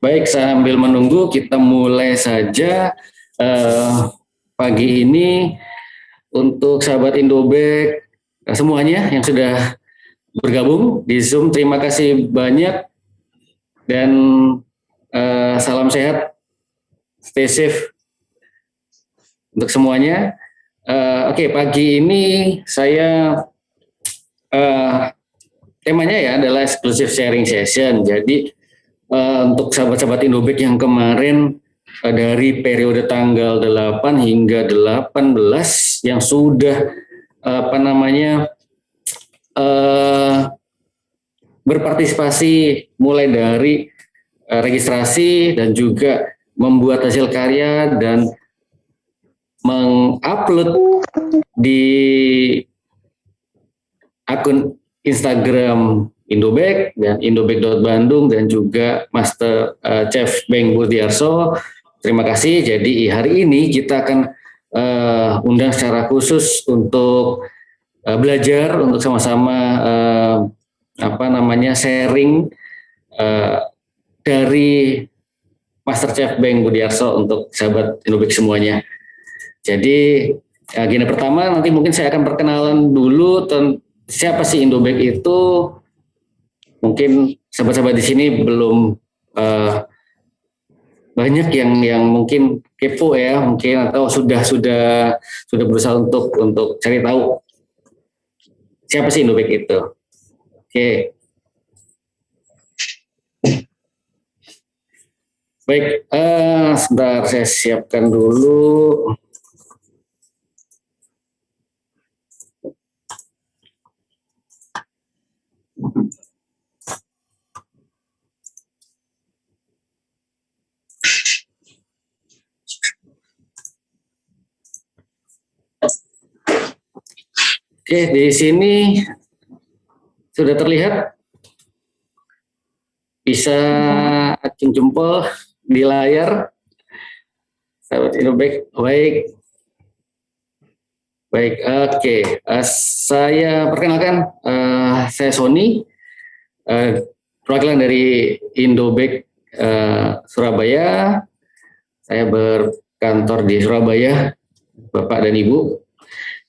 Baik, sambil menunggu kita mulai saja pagi ini untuk sahabat Indobek semuanya yang sudah bergabung di Zoom. Terima kasih banyak dan salam sehat, stay safe untuk semuanya. Oke, pagi ini saya temanya ya adalah exclusive sharing session. Jadi untuk sahabat-sahabat Indobek yang kemarin dari periode tanggal 8 hingga 18 yang sudah berpartisipasi mulai dari registrasi dan juga membuat hasil karya dan mengupload di akun Instagram Indobek dan indobek.bandung dan juga Master Chef Beng Burdiarso. Terima kasih. Jadi hari ini kita akan undang secara khusus untuk belajar untuk sama-sama sharing dari Master Chef Beng Burdiarso untuk sahabat Indobek semuanya. Jadi agenda pertama nanti mungkin saya akan perkenalan dulu siapa sih Indobek itu. Mungkin sahabat-sahabat di sini belum banyak yang mungkin kepo ya, mungkin atau sudah berusaha untuk cari tahu siapa sih Indobek itu. Oke. Baik, sebentar saya siapkan dulu. Oke, di sini sudah terlihat, bisa acung jempol di layar, sahabat Indobek. Baik, oke. Saya perkenalkan, saya Sony, perwakilan dari Indobek Surabaya. Saya berkantor di Surabaya, Bapak dan Ibu.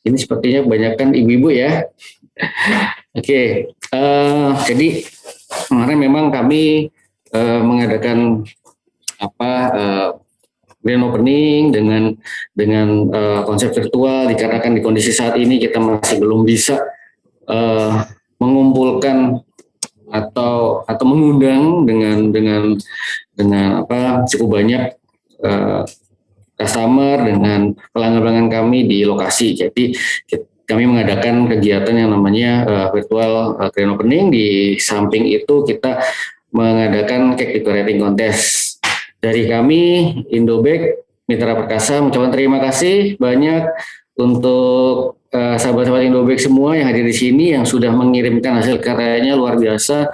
Ini sepertinya kebanyakan ibu-ibu ya. Oke, jadi kemarin memang kami mengadakan grand opening dengan konsep virtual, dikarenakan di kondisi saat ini kita masih belum bisa mengumpulkan atau mengundang dengan cukup banyak customer dengan pelanggan-pelanggan kami di lokasi. Jadi kami mengadakan kegiatan yang namanya virtual grand opening. Di samping itu kita mengadakan cake decorating contest. Dari kami Indobek Mitra Perkasa mengucapkan terima kasih banyak untuk sahabat-sahabat Indobek semua yang hadir di sini, yang sudah mengirimkan hasil karyanya luar biasa.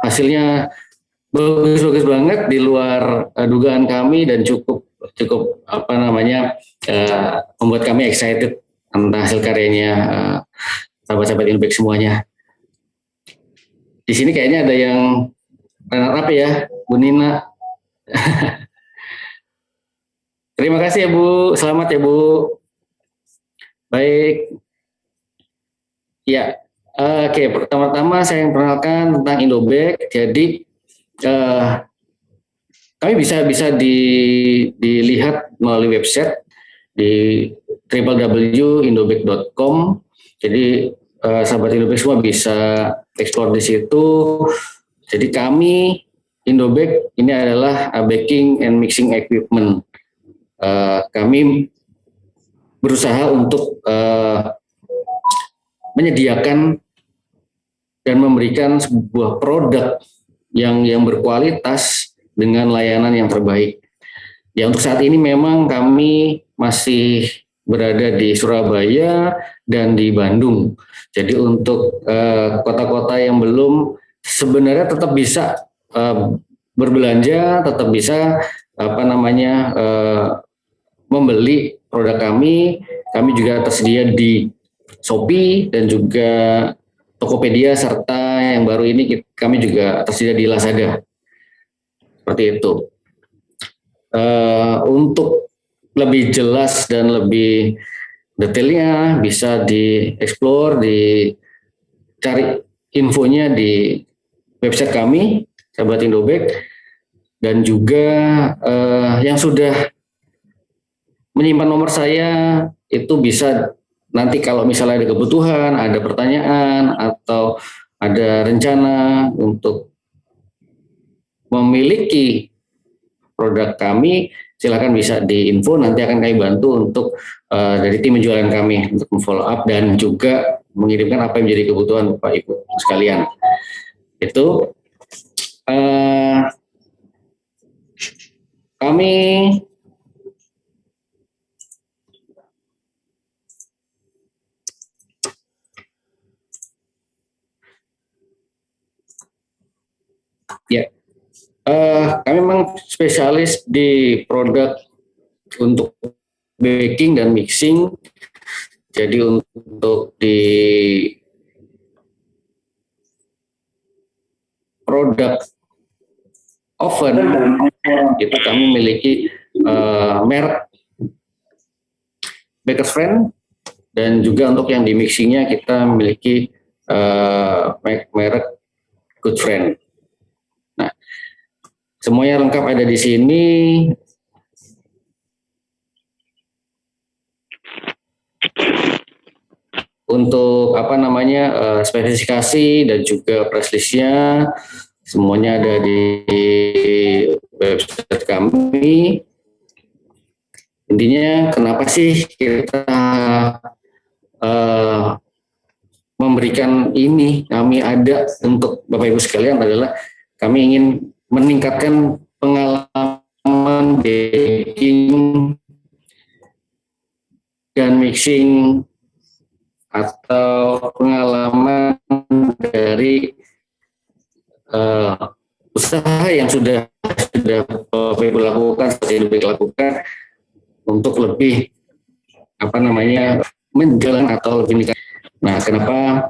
Hasilnya bagus banget, di luar dugaan kami dan cukup membuat kami excited tentang hasil karyanya sahabat-sahabat Indobek semuanya. Di sini kayaknya ada yang runner up ya, Bu Nina. Terima kasih ya Bu, selamat ya Bu. Baik. Ya, oke. Pertama-tama saya perkenalkan tentang Indobek. Jadi kami bisa dilihat melalui website di www.indobek.com. Jadi sahabat Indobek semua bisa explore di situ. Jadi kami Indobek ini adalah baking and mixing equipment. Kami berusaha untuk menyediakan dan memberikan sebuah produk yang berkualitas dengan layanan yang terbaik. Ya, untuk saat ini memang kami masih berada di Surabaya dan di Bandung. Jadi untuk kota-kota yang belum, sebenarnya tetap bisa berbelanja, tetap bisa membeli produk kami. Kami juga tersedia di Shopee dan juga Tokopedia, serta yang baru ini kami juga tersedia di Lazada. Seperti itu. Untuk lebih jelas dan lebih detailnya bisa dieksplor, dicari infonya di website kami, Sahabat Indobag, dan juga yang sudah menyimpan nomor saya itu bisa nanti kalau misalnya ada kebutuhan, ada pertanyaan, atau ada rencana untuk memiliki produk kami, silakan bisa diinfo, nanti akan kami bantu untuk dari tim penjualan kami untuk follow up dan juga mengirimkan apa yang menjadi kebutuhan Bapak Ibu sekalian. Itu kami ya, kami memang spesialis di produk untuk baking dan mixing. Jadi untuk di produk oven itu kami memiliki merek Baker's Friend, dan juga untuk yang di mixingnya kita memiliki merek Good Friend. Nah, semuanya lengkap ada di sini. Untuk apa namanya spesifikasi dan juga price list-nya semuanya ada di website kami. Intinya kenapa sih kita memberikan ini, kami ada untuk Bapak Ibu sekalian adalah kami ingin meningkatkan pengalaman baking dan mixing atau pengalaman dari usaha yang sudah Bapak Ibu lakukan, lakukan untuk lebih apa namanya menjalan atau lebih nikah. Nah, kenapa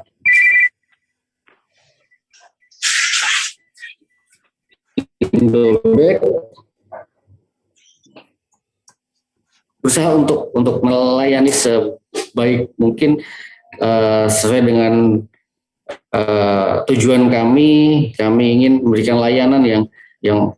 Indobag berusaha untuk melayani sebaik mungkin sesuai dengan tujuan kami ingin memberikan layanan yang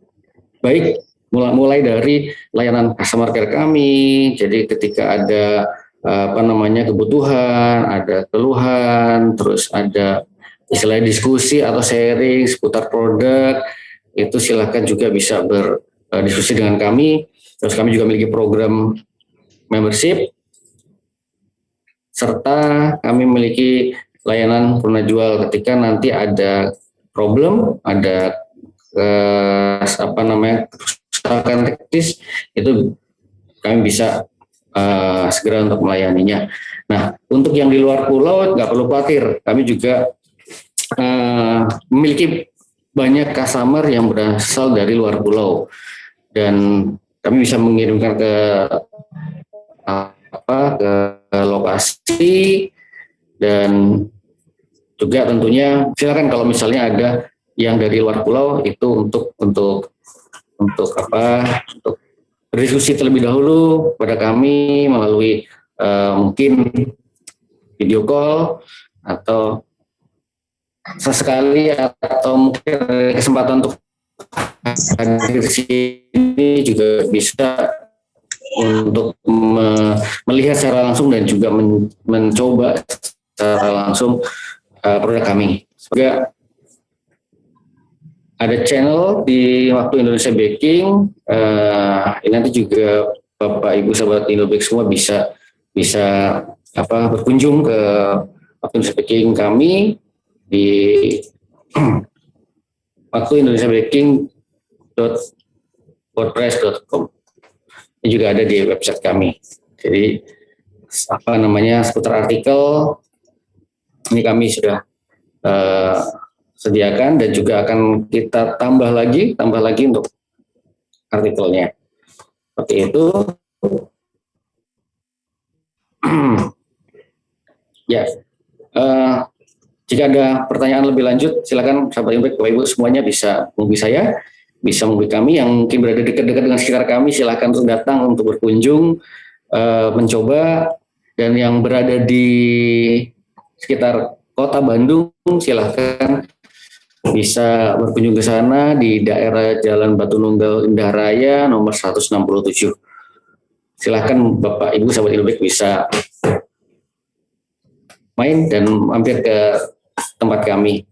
baik, mulai dari layanan customer care kami. Jadi ketika ada apa namanya kebutuhan, ada keluhan, terus ada istilahnya diskusi atau sharing seputar produk, itu silakan juga bisa berdiskusi dengan kami. Terus kami juga memiliki program membership, serta kami memiliki layanan purna jual ketika nanti ada problem, ada apa namanya kerusakan teknis, itu kami bisa segera untuk melayaninya. Nah, untuk yang di luar pulau nggak perlu khawatir, kami juga memiliki banyak customer yang berasal dari luar pulau, dan kami bisa mengirimkan ke lokasi, dan juga tentunya silakan kalau misalnya ada yang dari luar pulau itu untuk berdiskusi terlebih dahulu pada kami melalui mungkin video call atau sesekali, atau mungkin ada kesempatan untuk hadir di sini juga bisa untuk melihat secara langsung dan juga mencoba secara langsung produk kami. Juga ada channel di Waktu Indonesia Baking. Ini nanti juga Bapak Ibu sahabat Indobag semua bisa berkunjung ke Waktu Indonesia Baking kami di waktuindonesiabaking.wordpress.com. Ini juga ada di website kami. Jadi apa namanya seputar artikel ini kami sudah sediakan, dan juga akan kita tambah lagi untuk artikelnya. Seperti itu. Ya, jika ada pertanyaan lebih lanjut, silakan sahabat Indobag, Bapak Ibu semuanya bisa menghubungi saya. bisa menghubungi kami. Yang mungkin berada dekat-dekat dengan sekitar kami, silahkan untuk datang untuk berkunjung, mencoba. Dan yang berada di sekitar Kota Bandung, silahkan bisa berkunjung ke sana di daerah Jalan Batu Nunggal Indah Raya nomor 167. Silahkan Bapak Ibu sahabat Ilbek bisa main dan mampir ke tempat kami.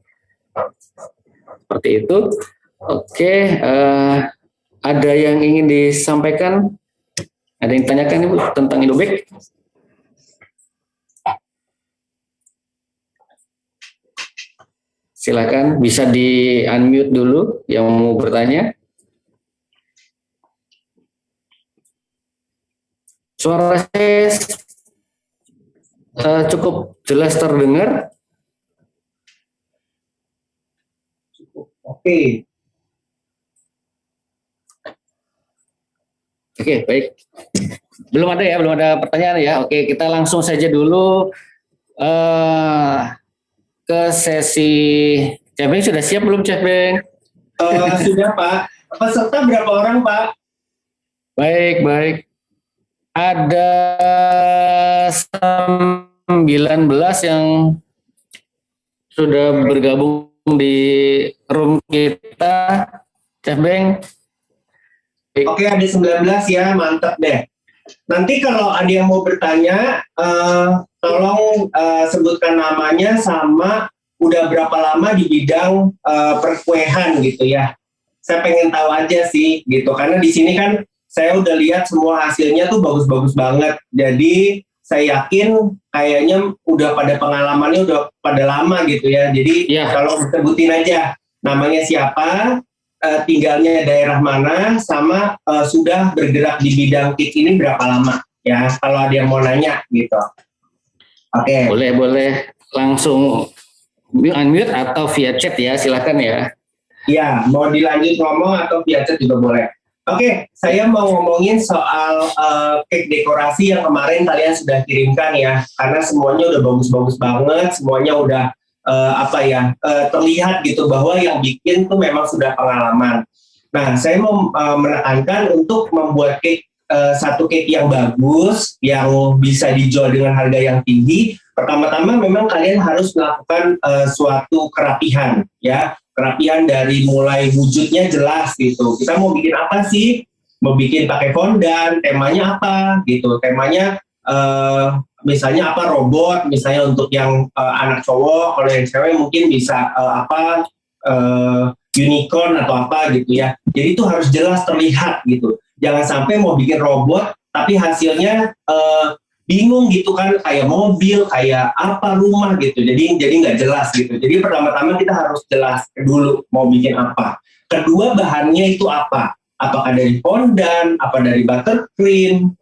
Seperti itu. Oke, ada yang ingin disampaikan? Ada yang ditanyakan Ibu tentang Ilbek? Silakan, bisa di unmute dulu yang mau bertanya. Suara saya cukup jelas terdengar. Oke. Oke, baik. Belum ada pertanyaan ya. Oke, kita langsung saja dulu ke sesi. Chef Beng sudah siap belum, Chef Beng? Sudah, Pak. Peserta berapa orang, Pak? Baik. Ada 19 yang sudah bergabung di room kita, Chef Beng. Oke, ada 19 ya, mantap deh. Nanti kalau ada yang mau bertanya, tolong sebutkan namanya sama udah berapa lama di bidang perkuehan gitu ya. Saya pengen tahu aja sih gitu, karena di sini kan saya udah lihat semua hasilnya tuh bagus-bagus banget. Jadi saya yakin kayaknya udah pada pengalamannya udah pada lama gitu ya. Jadi kalau sebutin aja namanya siapa, tinggalnya daerah mana, sama sudah bergerak di bidang cake ini berapa lama ya, kalau ada yang mau nanya gitu. Oke. Boleh langsung unmute atau via chat ya, silakan ya. Ya, mau dilanjut ngomong atau via chat juga boleh. Oke, saya mau ngomongin soal cake dekorasi yang kemarin kalian sudah kirimkan ya, karena semuanya udah bagus-bagus banget, semuanya udah terlihat gitu bahwa yang bikin tuh memang sudah pengalaman. Nah, saya mau menekankan untuk membuat cake, satu cake yang bagus, yang bisa dijual dengan harga yang tinggi. Pertama-tama memang kalian harus melakukan suatu kerapihan, ya, kerapihan dari mulai wujudnya jelas gitu. Kita mau bikin apa sih? Mau bikin pakai fondant, temanya apa gitu? Temanya misalnya apa, robot, misalnya untuk yang anak cowok, kalau yang cewek mungkin bisa unicorn atau apa gitu ya. Jadi itu harus jelas terlihat gitu. Jangan sampai mau bikin robot tapi hasilnya bingung gitu kan, kayak mobil, kayak apa, rumah gitu. Jadi nggak jelas gitu. Jadi pertama-tama kita harus jelas dulu mau bikin apa. Kedua, bahannya itu apa? Apakah dari fondant, apa dari buttercream,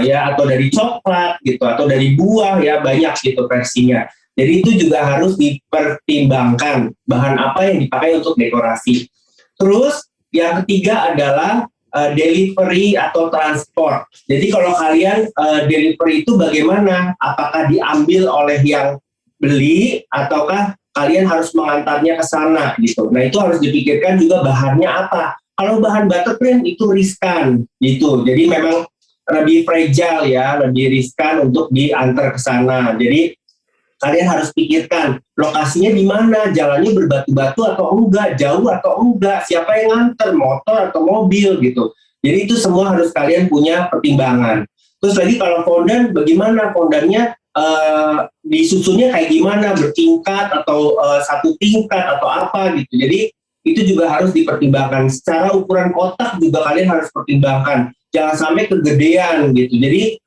ya, atau dari coklat gitu, atau dari buah ya, banyak gitu versinya. Jadi itu juga harus dipertimbangkan bahan apa yang dipakai untuk dekorasi. Terus yang ketiga adalah delivery atau transport. Jadi kalau kalian delivery itu bagaimana? Apakah diambil oleh yang beli ataukah kalian harus mengantarnya ke sana gitu. Nah, itu harus dipikirkan juga bahannya apa. Kalau bahan buttercream itu riskan gitu. Jadi memang lebih fragile ya, lebih riskan untuk diantar ke sana. Jadi kalian harus pikirkan lokasinya di mana, jalannya berbatu-batu atau enggak, jauh atau enggak, siapa yang nganter, motor atau mobil gitu. Jadi itu semua harus kalian punya pertimbangan. Terus lagi kalau fondant, bagaimana fondantnya, disusunnya kayak gimana, bertingkat atau satu tingkat atau apa gitu. Jadi itu juga harus dipertimbangkan. Secara ukuran kotak juga kalian harus pertimbangkan. Jangan sampai kegedean gitu. Jadi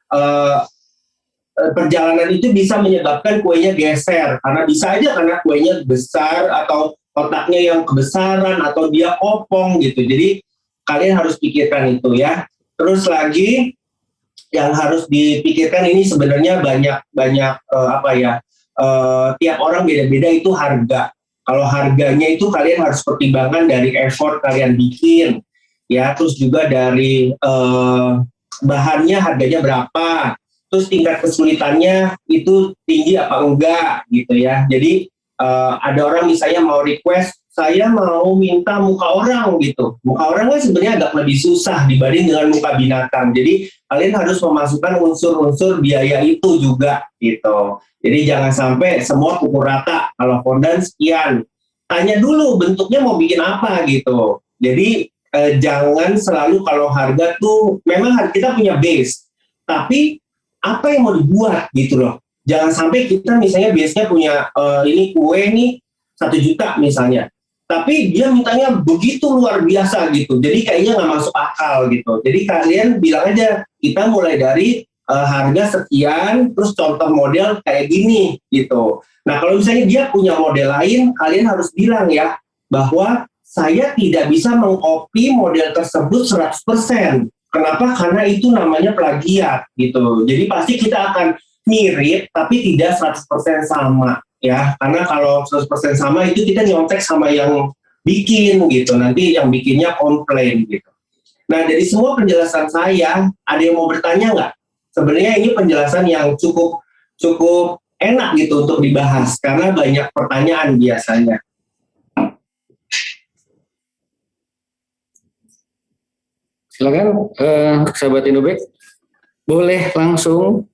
perjalanan itu bisa menyebabkan kuenya geser, karena bisa aja karena kuenya besar atau kotaknya yang kebesaran atau dia kopong gitu. Jadi kalian harus pikirkan itu ya. Terus lagi yang harus dipikirkan ini sebenarnya banyak tiap orang beda-beda itu harga. Kalau harganya itu kalian harus pertimbangkan dari effort kalian bikin ya, terus juga dari bahannya harganya berapa. Terus tingkat kesulitannya itu tinggi apa enggak gitu ya. Jadi ada orang misalnya mau request saya mau minta muka orang gitu. Muka orang kan sebenarnya agak lebih susah dibanding dengan muka binatang. Jadi kalian harus memasukkan unsur-unsur biaya itu juga gitu. Jadi jangan sampai semua pukul rata. Kalau fondan sekian, tanya dulu bentuknya mau bikin apa gitu. Jadi jangan selalu kalau harga tuh memang kita punya base, tapi apa yang mau dibuat gitu loh. Jangan sampai kita misalnya biasanya punya ini kue nih 1 juta misalnya, tapi dia mintanya begitu luar biasa gitu, jadi kayaknya nggak masuk akal gitu. Jadi kalian bilang aja kita mulai dari harga sekian, terus contoh model kayak gini gitu. Nah kalau misalnya dia punya model lain, kalian harus bilang ya bahwa saya tidak bisa mengcopy model tersebut 100%. Kenapa? Karena itu namanya plagiat gitu. Jadi pasti kita akan mirip tapi tidak 100% sama ya. Karena kalau 100% sama itu kita nyontek sama yang bikin gitu. Nanti yang bikinnya komplain gitu. Nah dari semua penjelasan saya, ada yang mau bertanya nggak? Sebenarnya ini penjelasan yang cukup enak gitu untuk dibahas karena banyak pertanyaan biasanya. Silakan sahabat Indobek, boleh langsung.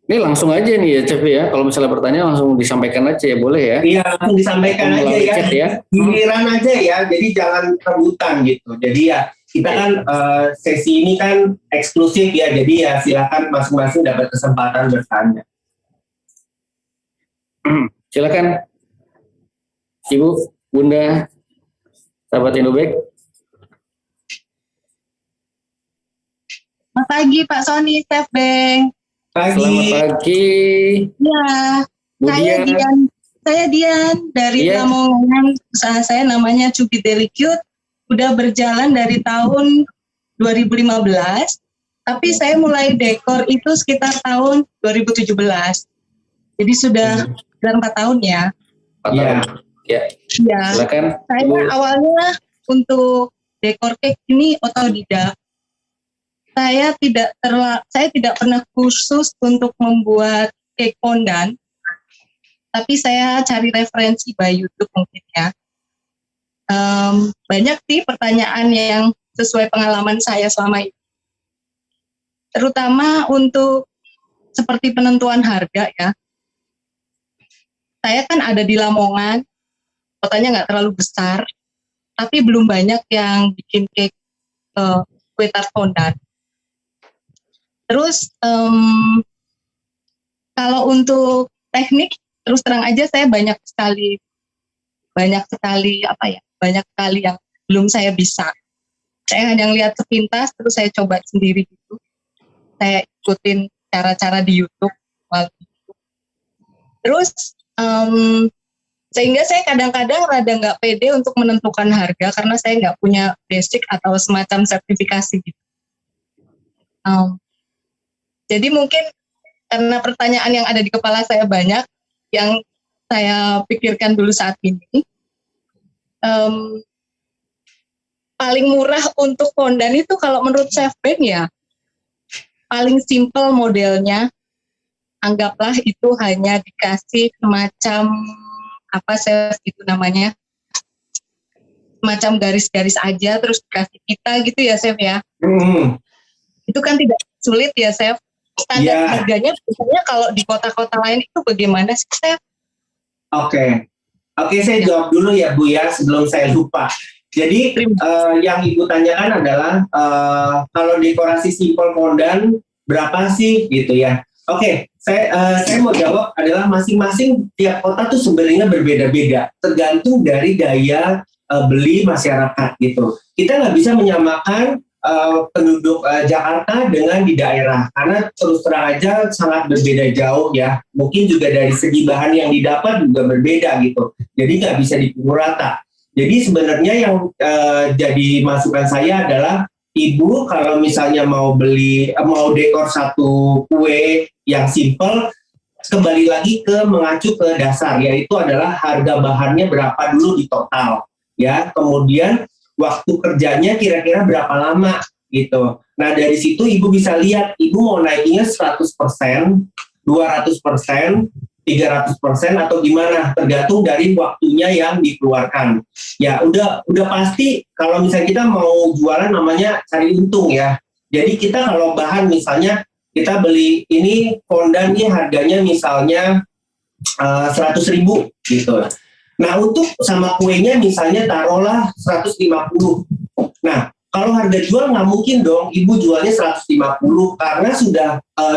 Ini langsung aja nih ya Chef ya, kalau misalnya pertanyaan langsung disampaikan aja ya, boleh ya? Iya, langsung disampaikan aja ya. Chat ya. Giliran aja ya, jadi jangan rebutan gitu. Jadi ya, kita kan sesi ini kan eksklusif ya, jadi ya silakan masing-masing dapat kesempatan bertanya. Silakan Ibu, Bunda, sahabat Indobek. Selamat pagi Pak Sony, Chef Beng. Selamat pagi. Ya, saya Dian dari Lamongan. Usaha saya namanya Cubi Deli Cute. Udah berjalan dari tahun 2015. Tapi saya mulai dekor itu sekitar tahun 2017. Jadi sudah 4 tahun ya. 4 tahun. Ya. Silakan. Saya awalnya untuk dekor cake ini otodidak. Saya tidak pernah kursus untuk membuat cake fondant, tapi saya cari referensi by YouTube mungkin ya. Banyak sih pertanyaan yang sesuai pengalaman saya selama ini, terutama untuk seperti penentuan harga ya. Saya kan ada di Lamongan, kotanya nggak terlalu besar, tapi belum banyak yang bikin cake kue tart fondant. Terus kalau untuk teknik, terus terang aja saya banyak sekali yang belum saya bisa. Saya hanya lihat sepintas, terus saya coba sendiri gitu. Saya ikutin cara-cara di YouTube. Terus sehingga saya kadang-kadang rada nggak pede untuk menentukan harga karena saya nggak punya basic atau semacam sertifikasi gitu. Jadi mungkin karena pertanyaan yang ada di kepala saya banyak, yang saya pikirkan dulu saat ini, paling murah untuk fondant itu kalau menurut Chef Beng ya, paling simple modelnya, anggaplah itu hanya dikasih semacam, apa Chef itu namanya, semacam garis-garis aja, terus dikasih pita gitu ya Chef ya. Itu kan tidak sulit ya Chef. Standar harganya biasanya kalau di kota-kota lain itu bagaimana sih, Chef? Oke, saya jawab dulu ya Bu ya sebelum saya lupa. Jadi yang Ibu tanyakan adalah kalau dekorasi simple fondant berapa sih gitu ya? Saya mau jawab adalah masing-masing tiap kota tuh sebenarnya berbeda-beda, tergantung dari daya beli masyarakat gitu. Kita nggak bisa menyamakan penduduk Jakarta dengan di daerah karena terus terang aja sangat berbeda jauh ya, mungkin juga dari segi bahan yang didapat juga berbeda gitu, jadi nggak bisa dipukul rata. Jadi sebenarnya yang jadi masukan saya adalah Ibu kalau misalnya mau dekor satu kue yang simple, kembali lagi ke mengacu ke dasar, yaitu adalah harga bahannya berapa dulu di total ya, kemudian waktu kerjanya kira-kira berapa lama gitu. Nah dari situ Ibu bisa lihat Ibu mau naikinnya 100%, 200%, 300%, 300% atau gimana, tergantung dari waktunya yang dikeluarkan. Ya udah pasti kalau misalnya kita mau jualan namanya cari untung ya. Jadi kita kalau bahan misalnya kita beli ini fondan nih harganya misalnya 100.000 gitu. Nah untuk sama kuenya misalnya taruhlah 150. Nah kalau harga jual nggak mungkin dong ibu jualnya 150 karena sudah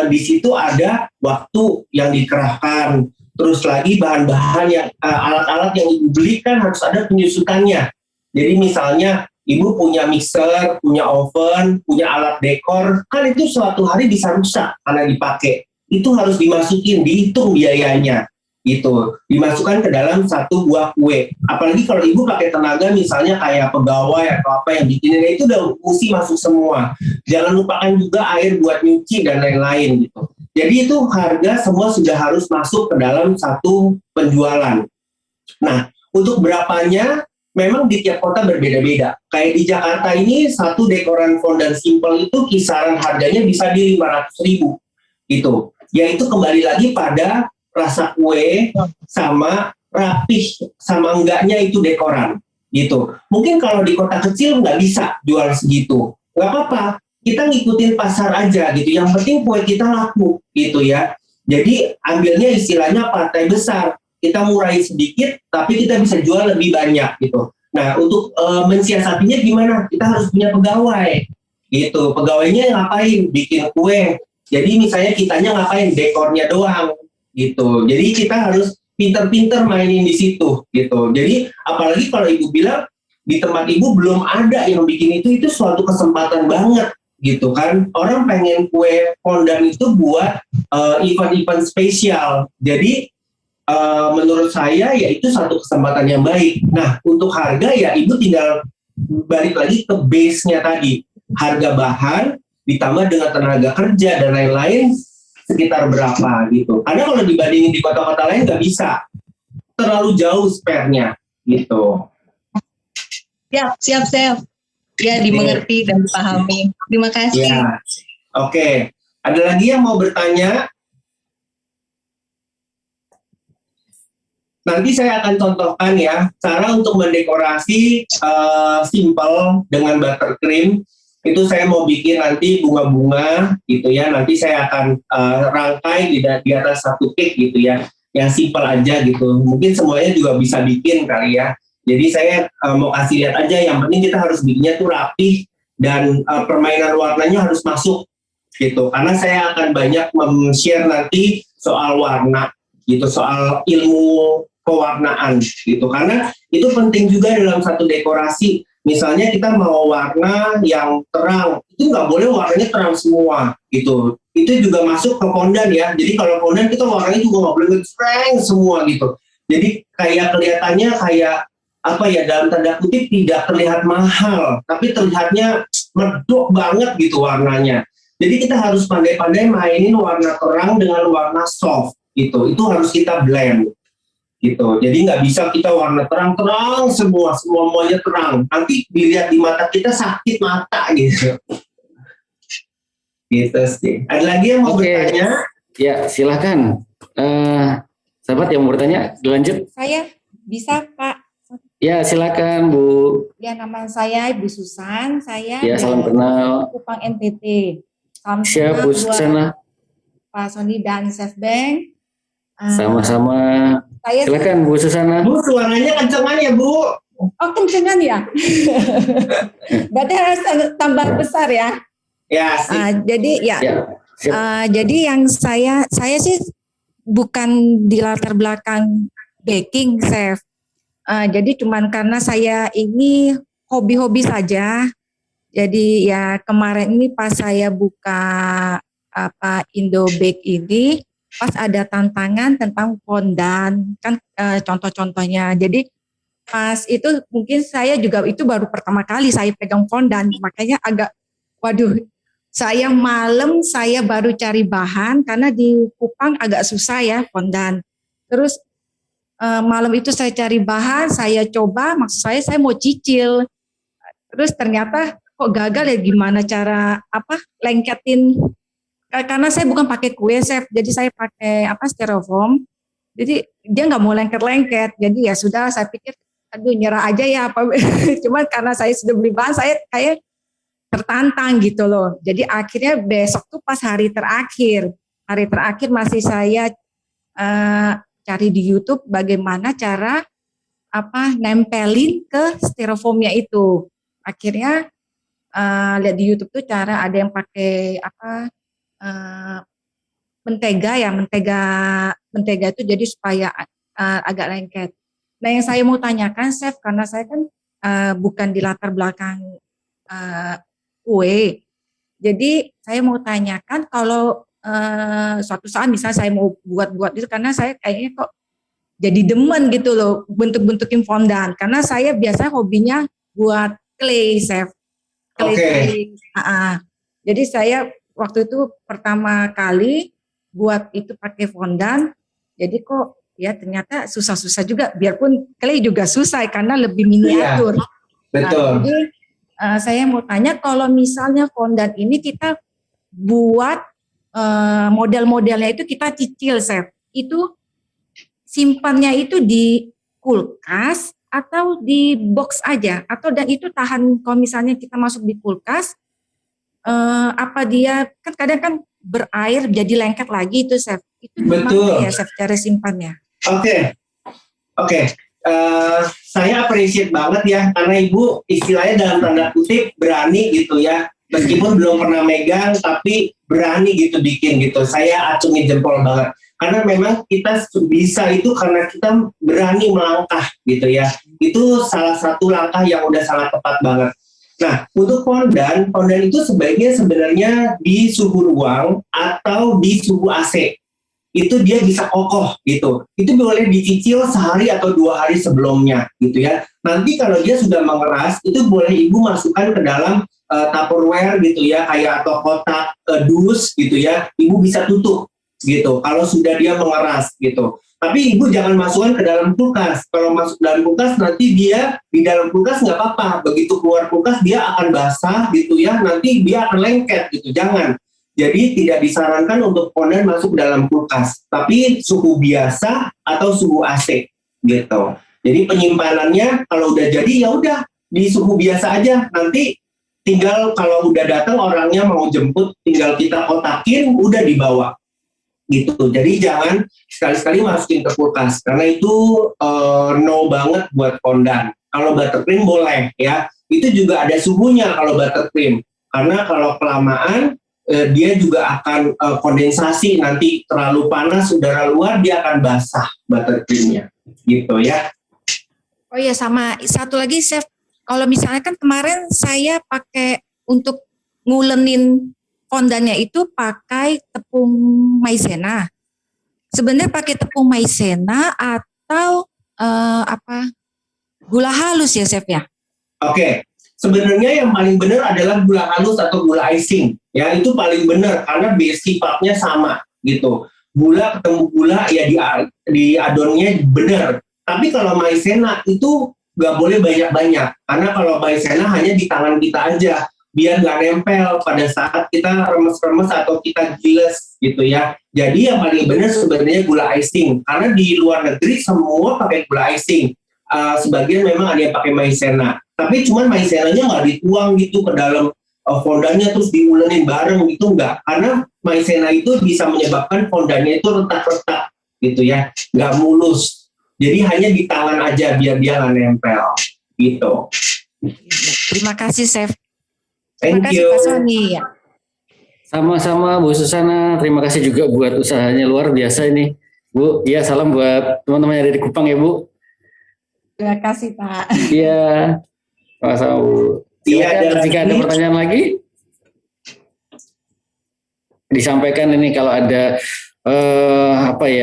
di situ ada waktu yang dikerahkan. Terus lagi bahan-bahan yang alat-alat yang ibu beli kan harus ada penyusutannya. Jadi misalnya ibu punya mixer, punya oven, punya alat dekor, kan itu suatu hari bisa rusak karena dipakai. Itu harus dimasukin, dihitung biayanya. Gitu, dimasukkan ke dalam satu buah kue. Apalagi kalau ibu pakai tenaga misalnya kayak pegawai atau apa yang bikinin, itu udah mesti masuk semua. Jangan lupakan juga air buat nyuci dan lain-lain gitu. Jadi itu harga semua sudah harus masuk ke dalam satu penjualan. Nah, untuk berapanya memang di tiap kota berbeda-beda. Kayak di Jakarta ini satu dekoran fondan simple itu kisaran harganya bisa di 500.000 gitu. Yaitu kembali lagi pada rasa kue sama rapih sama enggaknya itu dekoran gitu. Mungkin kalau di kota kecil nggak bisa jual segitu, nggak apa-apa, kita ngikutin pasar aja gitu. Yang penting kue kita laku gitu ya. Jadi ambilnya istilahnya partai besar, kita murai sedikit tapi kita bisa jual lebih banyak gitu. Nah untuk mensiasatinya gimana? Kita harus punya pegawai gitu. Pegawainya ngapain? Bikin kue. Jadi misalnya kitanya ngapain? Dekornya doang gitu. Jadi kita harus pinter-pinter mainin di situ gitu. Jadi apalagi kalau ibu bilang di tempat ibu belum ada yang bikin itu suatu kesempatan banget gitu kan. Orang pengen kue fondan itu buat event-event spesial. Jadi menurut saya ya itu satu kesempatan yang baik. Nah untuk harga ya ibu tinggal balik lagi ke base-nya tadi. Harga bahan ditambah dengan tenaga kerja dan lain-lain sekitar berapa gitu. Karena kalau dibandingin di kota-kota lain nggak bisa, terlalu jauh spare-nya gitu. Siap. Ya dimengerti dan dipahami. Terima kasih. Ya, oke. Ada lagi yang mau bertanya? Nanti saya akan contohkan ya cara untuk mendekorasi simple dengan buttercream. Itu saya mau bikin nanti bunga-bunga gitu ya, nanti saya akan rangkai di atas satu cake gitu ya, yang simple aja gitu, mungkin semuanya juga bisa bikin kali ya. Jadi saya mau kasih lihat aja, yang penting kita harus bikinnya tuh rapih dan permainan warnanya harus masuk gitu, karena saya akan banyak share nanti soal warna gitu, soal ilmu pewarnaan gitu, karena itu penting juga dalam satu dekorasi. Misalnya kita mau warna yang terang, itu nggak boleh warnanya terang semua gitu. Itu juga masuk ke fondan ya. Jadi kalau fondan kita warnanya juga nggak boleh ngejreng semua gitu. Jadi kayak kelihatannya kayak apa ya, dalam tanda kutip tidak terlihat mahal, tapi terlihatnya medok banget gitu warnanya. Jadi kita harus pandai-pandai mainin warna terang dengan warna soft gitu. Itu harus kita blend gitu. Jadi nggak bisa kita warna terang-terang semuanya terang. Nanti dilihat di mata kita sakit mata gitu. Gitu sih. Ada lagi yang mau bertanya? Ya, silakan. Sahabat yang mau bertanya, dilanjut. Saya bisa, Pak. Ya, silakan, Bu. Ya, nama saya Ibu Susan. Saya ya, salam kenal. Kupang NTT. Salam Siap, Bu Susana. Pak Sony dan Chef Beng. Sama-sama. Silakan Bu Susana. Bu, suaranya kencengan ya Bu? Oh, kencengan ya? Berarti harus tambah besar ya? Ya. Jadi ya. Jadi yang saya sih bukan di latar belakang baking, Chef. Jadi cuman karena saya ini hobi-hobi saja. Jadi ya kemarin ini pas saya buka Indo Bake ini, pas ada tantangan tentang fondan kan, contoh-contohnya. Jadi pas itu mungkin saya juga itu baru pertama kali saya pegang fondan, makanya agak waduh, saya malam saya baru cari bahan karena di Kupang agak susah ya fondan. Terus malam itu saya cari bahan, saya coba, maksud saya mau cicil. Terus ternyata kok gagal ya, gimana cara lengketin. Karena saya bukan pakai kue, Chef, jadi saya pakai styrofoam. Jadi dia nggak mau lengket-lengket. Jadi ya sudah, saya pikir aduh nyerah aja ya apa. Cuman karena saya sudah beli bahan, saya kayak tertantang gitu loh. Jadi akhirnya besok tuh pas hari terakhir masih saya cari di YouTube bagaimana cara nempelin ke styrofoamnya itu. Akhirnya lihat di YouTube tuh cara ada yang pakai mentega itu jadi supaya agak lengket. Nah yang saya mau tanyakan Chef, karena saya kan bukan di latar belakang kue, jadi saya mau tanyakan kalau suatu saat misalnya saya mau buat itu, karena saya kayaknya kok jadi demen gitu loh bentuk-bentukin fondant, karena saya biasa hobinya buat clay, Chef. Clay. Jadi saya waktu itu pertama kali buat itu pakai fondant, jadi kok ya ternyata susah-susah juga, biarpun clay juga susah karena lebih miniatur. Iya, betul. Jadi saya mau tanya, kalau misalnya fondant ini kita buat model-modelnya itu kita cicil, Chef, itu simpannya itu di kulkas atau di box aja, atau dan itu tahan kalau misalnya kita masuk di kulkas, apa dia kan kadang kan berair jadi lengket lagi itu, Chef, itu gimana ya Chef cara simpannya? Oke. Saya appreciate banget ya, karena Ibu istilahnya dalam tanda kutip berani gitu ya, meskipun belum pernah megang tapi berani gitu bikin gitu. Saya acungin jempol banget, karena memang kita bisa itu karena kita berani melangkah gitu ya. Itu salah satu langkah yang udah sangat tepat banget. Nah, untuk fondant itu sebenarnya di suhu ruang atau di suhu AC. Itu dia bisa kokoh gitu. Itu boleh dicicil sehari atau 2 hari sebelumnya gitu ya. Nanti kalau dia sudah mengeras, itu boleh Ibu masukkan ke dalam Tupperware gitu ya, kayak atau kotak dus gitu ya. Ibu bisa tutup gitu kalau sudah dia mengeras gitu. Tapi Ibu jangan masukkan ke dalam kulkas. Kalau masuk dalam kulkas nanti dia di dalam kulkas nggak apa-apa. Begitu keluar kulkas dia akan basah gitu ya. Nanti dia akan lengket gitu. Jangan. Jadi tidak disarankan untuk fondant masuk dalam kulkas, tapi suhu biasa atau suhu AC gitu. Jadi penyimpanannya kalau udah jadi ya udah di suhu biasa aja. Nanti tinggal kalau udah datang orangnya mau jemput, tinggal kita kotakin, udah dibawa gitu. Jadi jangan sekali-sekali masukin ke kulkas karena itu no banget buat fondant. Kalau buttercream boleh ya. Itu juga ada suhunya kalau buttercream. Karena kalau kelamaan dia juga akan kondensasi, nanti terlalu panas udara luar dia akan basah buttercreamnya gitu ya. Oh iya, sama satu lagi Chef, kalau misalnya kan kemarin saya pakai untuk ngulenin fondantnya itu pakai tepung maizena. Sebenarnya pakai tepung maizena atau gula halus ya Chef ya? Oke. Sebenarnya yang paling benar adalah gula halus atau gula icing. Ya, itu paling benar karena base sifatnya sama gitu. Gula ketemu gula ya di adonnya benar. Tapi kalau maizena itu nggak boleh banyak-banyak. Karena kalau maizena hanya di tangan kita aja. Biar nggak nempel pada saat kita remes-remes atau kita giles gitu ya. Jadi yang paling benar sebenarnya gula icing. Karena di luar negeri semua pakai gula icing. Sebagian memang ada yang pakai maizena, tapi cuman maizenanya nggak dituang gitu ke dalam fondantnya terus diulenin bareng gitu, nggak, karena maizena itu bisa menyebabkan fondantnya itu retak-retak gitu ya, nggak mulus. Jadi hanya di tangan aja biar dia nggak nempel gitu. Terima kasih Chef. Terima kasih Pak Sony. Sama-sama Bu Susana, terima kasih juga buat usahanya luar biasa ini Bu. Ya, salam buat teman-teman yang ada di Kupang ya Bu. Terima kasih Pak. Iya, sama-sama Bu. Silakan jika ada pertanyaan lagi, disampaikan ini kalau ada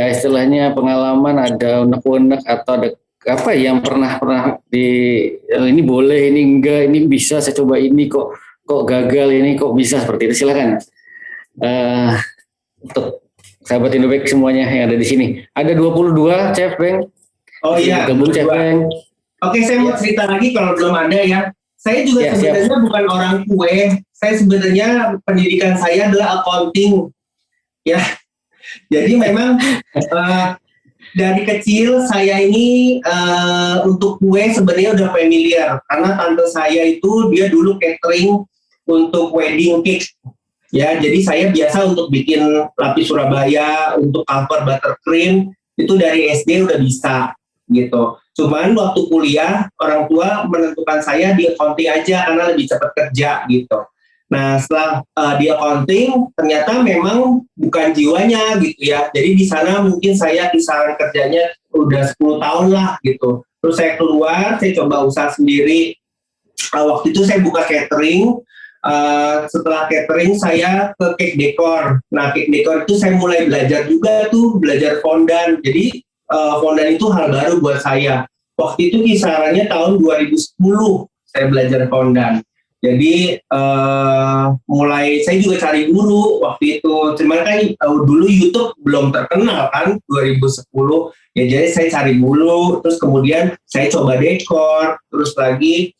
istilahnya pengalaman, ada unek-unek atau ada apa yang pernah ini boleh, ini enggak, ini bisa saya coba, ini kok gagal, ini kok bisa, seperti itu. Silakan untuk sahabat Indobag semuanya yang ada di sini. Ada 22 Chef Beng. Oh iya, gabung Chef Beng. Oke, saya mau cerita lagi kalau belum ada ya. Saya juga sebenarnya bukan orang kue. Saya sebenarnya pendidikan saya adalah accounting. Ya. Jadi memang dari kecil saya ini untuk kue sebenarnya udah familiar karena tante saya itu dia dulu catering untuk wedding cake. Ya, jadi saya biasa untuk bikin lapis Surabaya, untuk cover buttercream itu dari SD udah bisa gitu. Cuman waktu kuliah orang tua menentukan saya di accounting aja karena lebih cepat kerja gitu. Nah setelah di accounting ternyata memang bukan jiwanya gitu ya. Jadi di sana mungkin saya kisaran kerjanya udah 10 tahun lah gitu. Terus saya keluar, saya coba usaha sendiri. Waktu itu saya buka catering. Setelah catering saya ke cake decor. Nah cake decor itu saya mulai belajar juga tuh, belajar fondant. Jadi fondant itu hal baru buat saya. Waktu itu kisarannya tahun 2010 saya belajar fondant. Jadi mulai saya juga cari guru waktu itu. Cuman kan dulu YouTube belum terkenal kan 2010. Ya jadi saya cari dulu, terus kemudian saya coba dekor, terus lagi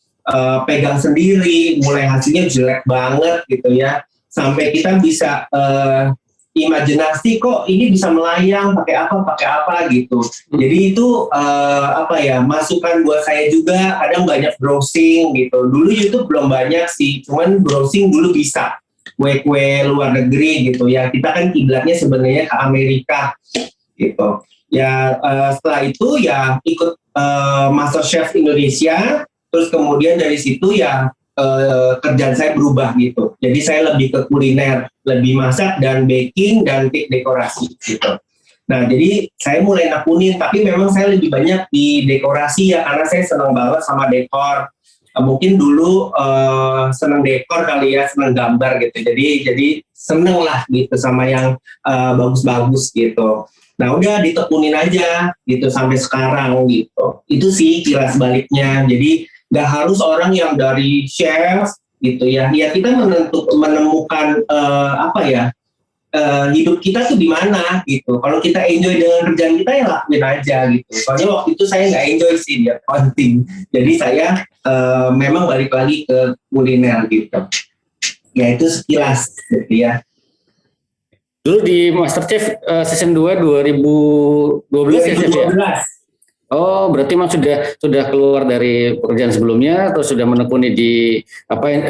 pegang sendiri, mulai hasilnya jelek banget gitu ya, sampai kita bisa imajinasi kok ini bisa melayang pakai apa gitu. Jadi itu masukan buat saya juga, kadang banyak browsing gitu. Dulu YouTube belum banyak sih, cuman browsing dulu bisa kue-kue luar negeri gitu ya. Kita kan kiblatnya sebenarnya ke Amerika gitu. Ya setelah itu ya ikut MasterChef Indonesia. Terus kemudian dari situ ya kerjaan saya berubah gitu. Jadi saya lebih ke kuliner, lebih masak dan baking dan cake dekorasi gitu. Nah jadi saya mulai nakunin, tapi memang saya lebih banyak di dekorasi ya karena saya senang banget sama dekor. Mungkin dulu senang dekor kali ya, senang gambar gitu. Jadi seneng lah gitu sama yang bagus-bagus gitu. Nah udah ditekunin aja gitu sampai sekarang gitu. Itu sih kilas baliknya. Jadi nggak harus orang yang dari chef gitu ya. Ya kita menemukan hidup kita tuh di mana gitu. Kalau kita enjoy dengan kerjaan kita ya lakuin aja gitu. Soalnya waktu itu saya nggak enjoy sih di accounting. Jadi saya memang balik lagi ke kuliner gitu. Ya itu sekilas gitu ya. Dulu di MasterChef season 2 2012 ya Chef ya? Oh, berarti Mas sudah keluar dari pekerjaan sebelumnya atau sudah menekuni di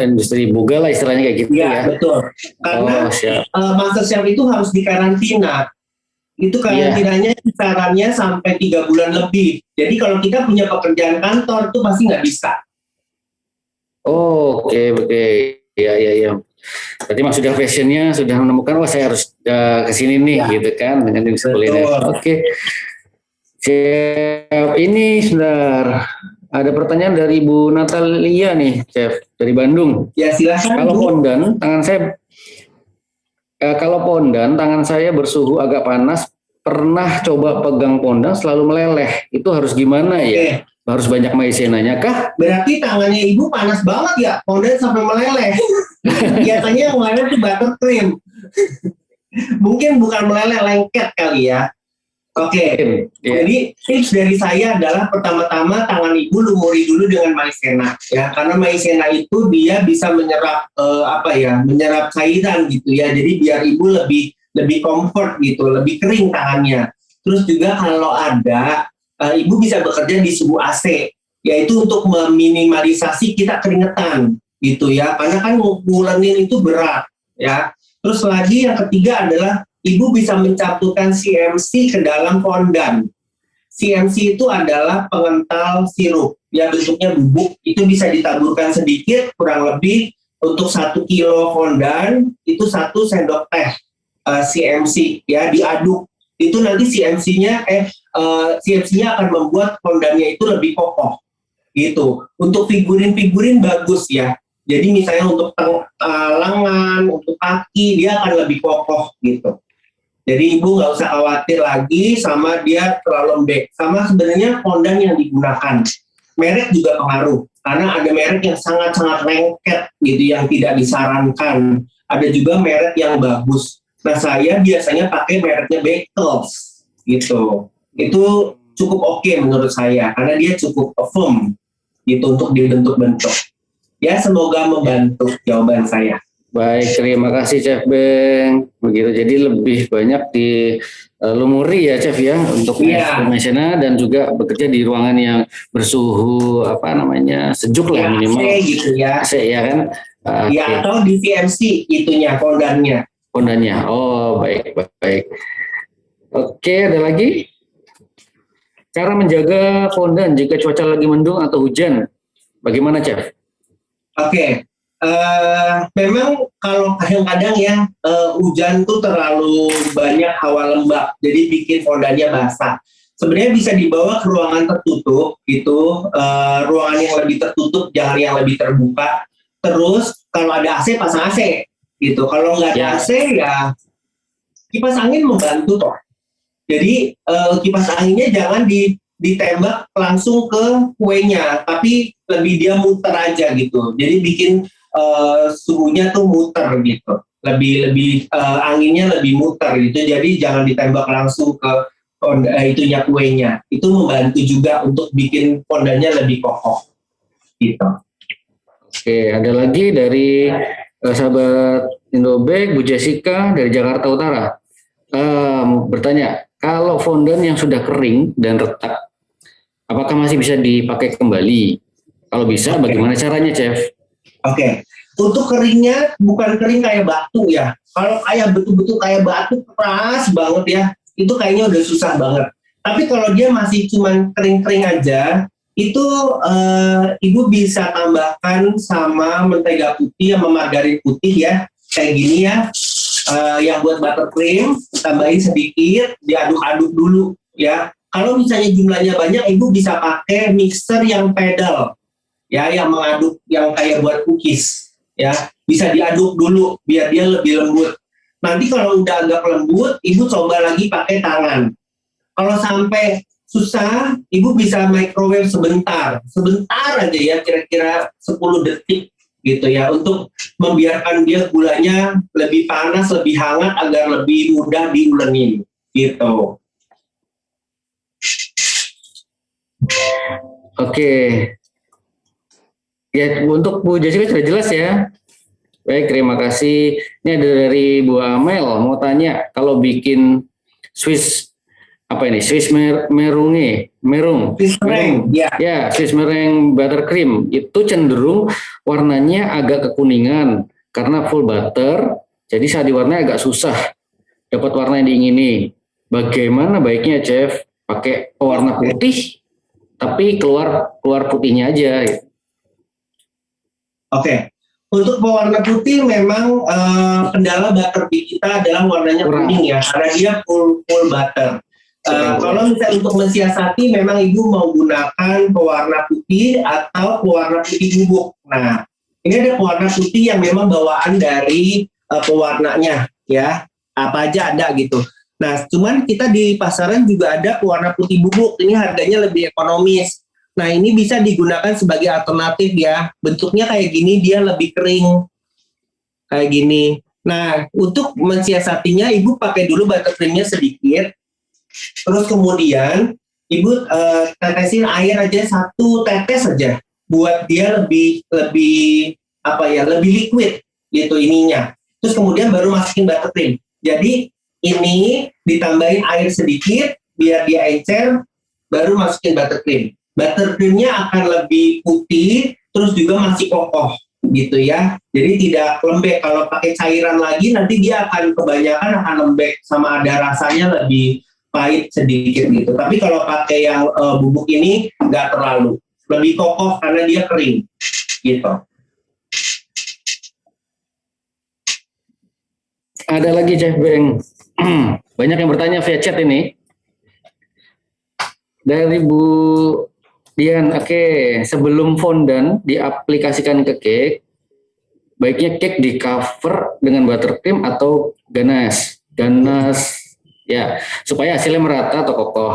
industri buga lah istilahnya kayak gitu ya? Iya, betul. Karena MasterChef itu harus dikarantina. Itu karantinanya kisarannya sampai 3 bulan lebih. Jadi kalau kita punya pekerjaan kantor itu pasti nggak bisa. Oh, oke. Ya. Berarti Mas sudah passionnya, sudah menemukan saya harus ke sini nih gitu kan dengan industri kuliner. Oke. Chef, ini sebentar ada pertanyaan dari Bu Natalia nih, Chef dari Bandung. Ya silakan. Kalau pondan tangan saya bersuhu agak panas, pernah coba pegang pondan selalu meleleh. Itu harus gimana ya? Harus banyak maizenanya kah? Berarti tangannya Ibu panas banget ya, pondan sampai meleleh. Biasanya yang meleleh itu buttercream. Mungkin bukan meleleh, lengket kali ya. Oke. Jadi tips dari saya adalah pertama-tama tangan Ibu lumuri dulu dengan maizena ya, karena maizena itu dia bisa menyerap menyerap cairan gitu ya. Jadi biar Ibu lebih comfort gitu, lebih kering tangannya. Terus juga kalau ada Ibu bisa bekerja di suhu AC, yaitu untuk meminimalisasi kita keringetan gitu ya, karena kan ngulenin itu berat ya. Terus lagi yang ketiga adalah Ibu bisa mencampurkan CMC ke dalam fondant. CMC itu adalah pengental sirup, ya bentuknya bubuk, itu bisa ditaburkan sedikit, kurang lebih untuk 1 kilo fondant itu 1 sendok teh CMC, ya diaduk. Itu nanti CMC-nya akan membuat fondantnya itu lebih kokoh, gitu. Untuk figurin-figurin bagus ya. Jadi misalnya untuk lengan, untuk kaki, dia akan lebih kokoh gitu. Jadi Ibu nggak usah khawatir lagi sama dia terlalu lembek. Sama sebenarnya fondant yang digunakan. Merek juga pengaruh. Karena ada merek yang sangat-sangat lengket gitu, yang tidak disarankan. Ada juga merek yang bagus. Nah saya biasanya pakai mereknya Beckles gitu. Itu cukup oke menurut saya. Karena dia cukup firm gitu untuk dibentuk-bentuk. Ya semoga membantu jawaban saya. Baik, terima kasih Chef Beng. Begitu, jadi lebih banyak di lumuri ya Chef ya untuk mesinnya dan juga bekerja di ruangan yang bersuhu sejuk lah minimal AC gitu ya. AC ya kan. Ya atau di VMC itunya fondannya. Oh baik. Oke, ada lagi cara menjaga fondan jika cuaca lagi mendung atau hujan, bagaimana Chef? Oke. Memang kalau kadang-kadang ya hujan tuh terlalu banyak hawa lembab, jadi bikin fondannya basah. Sebenarnya bisa dibawa ke ruangan tertutup gitu, ruangan yang lebih tertutup, jangan yang lebih terbuka. Terus kalau ada AC pasang AC gitu. Kalau nggak ada AC ya kipas angin membantu toh. Jadi kipas anginnya jangan ditembak langsung ke kuenya, tapi lebih dia muter aja gitu. Jadi bikin suhunya tuh muter gitu. Lebih anginnya lebih muter gitu. Jadi jangan ditembak langsung ke itunya kuenya. Itu membantu juga untuk bikin fondannya lebih kokoh gitu. Oke, ada lagi dari sahabat Indobag, Bu Jessica dari Jakarta Utara. Bertanya, kalau fondan yang sudah kering dan retak, apakah masih bisa dipakai kembali? Kalau bisa, bagaimana caranya, Chef? Oke, untuk keringnya bukan kering kayak batu ya. Kalau kayak betul-betul kayak batu keras banget ya, itu kayaknya udah susah banget. Tapi kalau dia masih cuman kering-kering aja, itu ibu bisa tambahkan sama mentega putih sama margarin putih ya, kayak gini ya. Yang buat buttercream tambahin sedikit, diaduk-aduk dulu ya. Kalau misalnya jumlahnya banyak, ibu bisa pakai mixer yang pedal ya, yang mengaduk, yang kayak buat cookies ya. Bisa diaduk dulu biar dia lebih lembut. Nanti kalau udah agak lembut, ibu coba lagi pakai tangan. Kalau sampai susah, ibu bisa microwave sebentar aja ya, kira-kira 10 detik gitu ya, untuk membiarkan dia gulanya lebih panas, lebih hangat agar lebih mudah diulenin gitu. Oke. Ya, untuk Bu Jessica sudah jelas ya. Baik, terima kasih. Ini ada dari Bu Amel mau tanya, kalau bikin Swiss merung, Swiss meringue buttercream itu cenderung warnanya agak kekuningan karena full butter, jadi saat diwarnai agak susah dapat warna yang diingini. Bagaimana baiknya Chef? Pakai pewarna putih tapi keluar putihnya aja. Oke. Untuk pewarna putih memang kendala buttercream kita adalah warnanya kuning ya, karena dia full butter. Kalau misalnya untuk mensiasati, memang ibu mau gunakan pewarna putih atau pewarna putih bubuk. Nah, ini ada pewarna putih yang memang bawaan dari pewarnanya ya, apa aja ada gitu. Nah, cuman kita di pasaran juga ada pewarna putih bubuk, ini harganya lebih ekonomis. Nah, ini bisa digunakan sebagai alternatif ya, bentuknya kayak gini, dia lebih kering kayak gini. Nah, untuk mensiasatinya, ibu pakai dulu buttercreamnya sedikit. Terus kemudian ibu tetesin air aja, 1 tetes saja, buat dia lebih liquid gitu ininya. Terus kemudian baru masukin buttercream. Jadi ini ditambahin air sedikit biar dia encer, baru masukin buttercream. Buttercreamnya akan lebih putih, terus juga masih kokoh gitu ya. Jadi tidak lembek. Kalau pakai cairan lagi nanti dia akan kebanyakan akan lembek sama ada rasanya lebih pahit sedikit gitu. Tapi kalau pakai yang bubuk ini nggak terlalu, lebih kokoh karena dia kering gitu. Ada lagi Chef Beng, banyak yang bertanya via chat ini dari Bu Dian. Oke, sebelum fondan diaplikasikan ke cake, baiknya cake di cover dengan buttercream atau ganas ya, supaya hasilnya merata atau kokoh.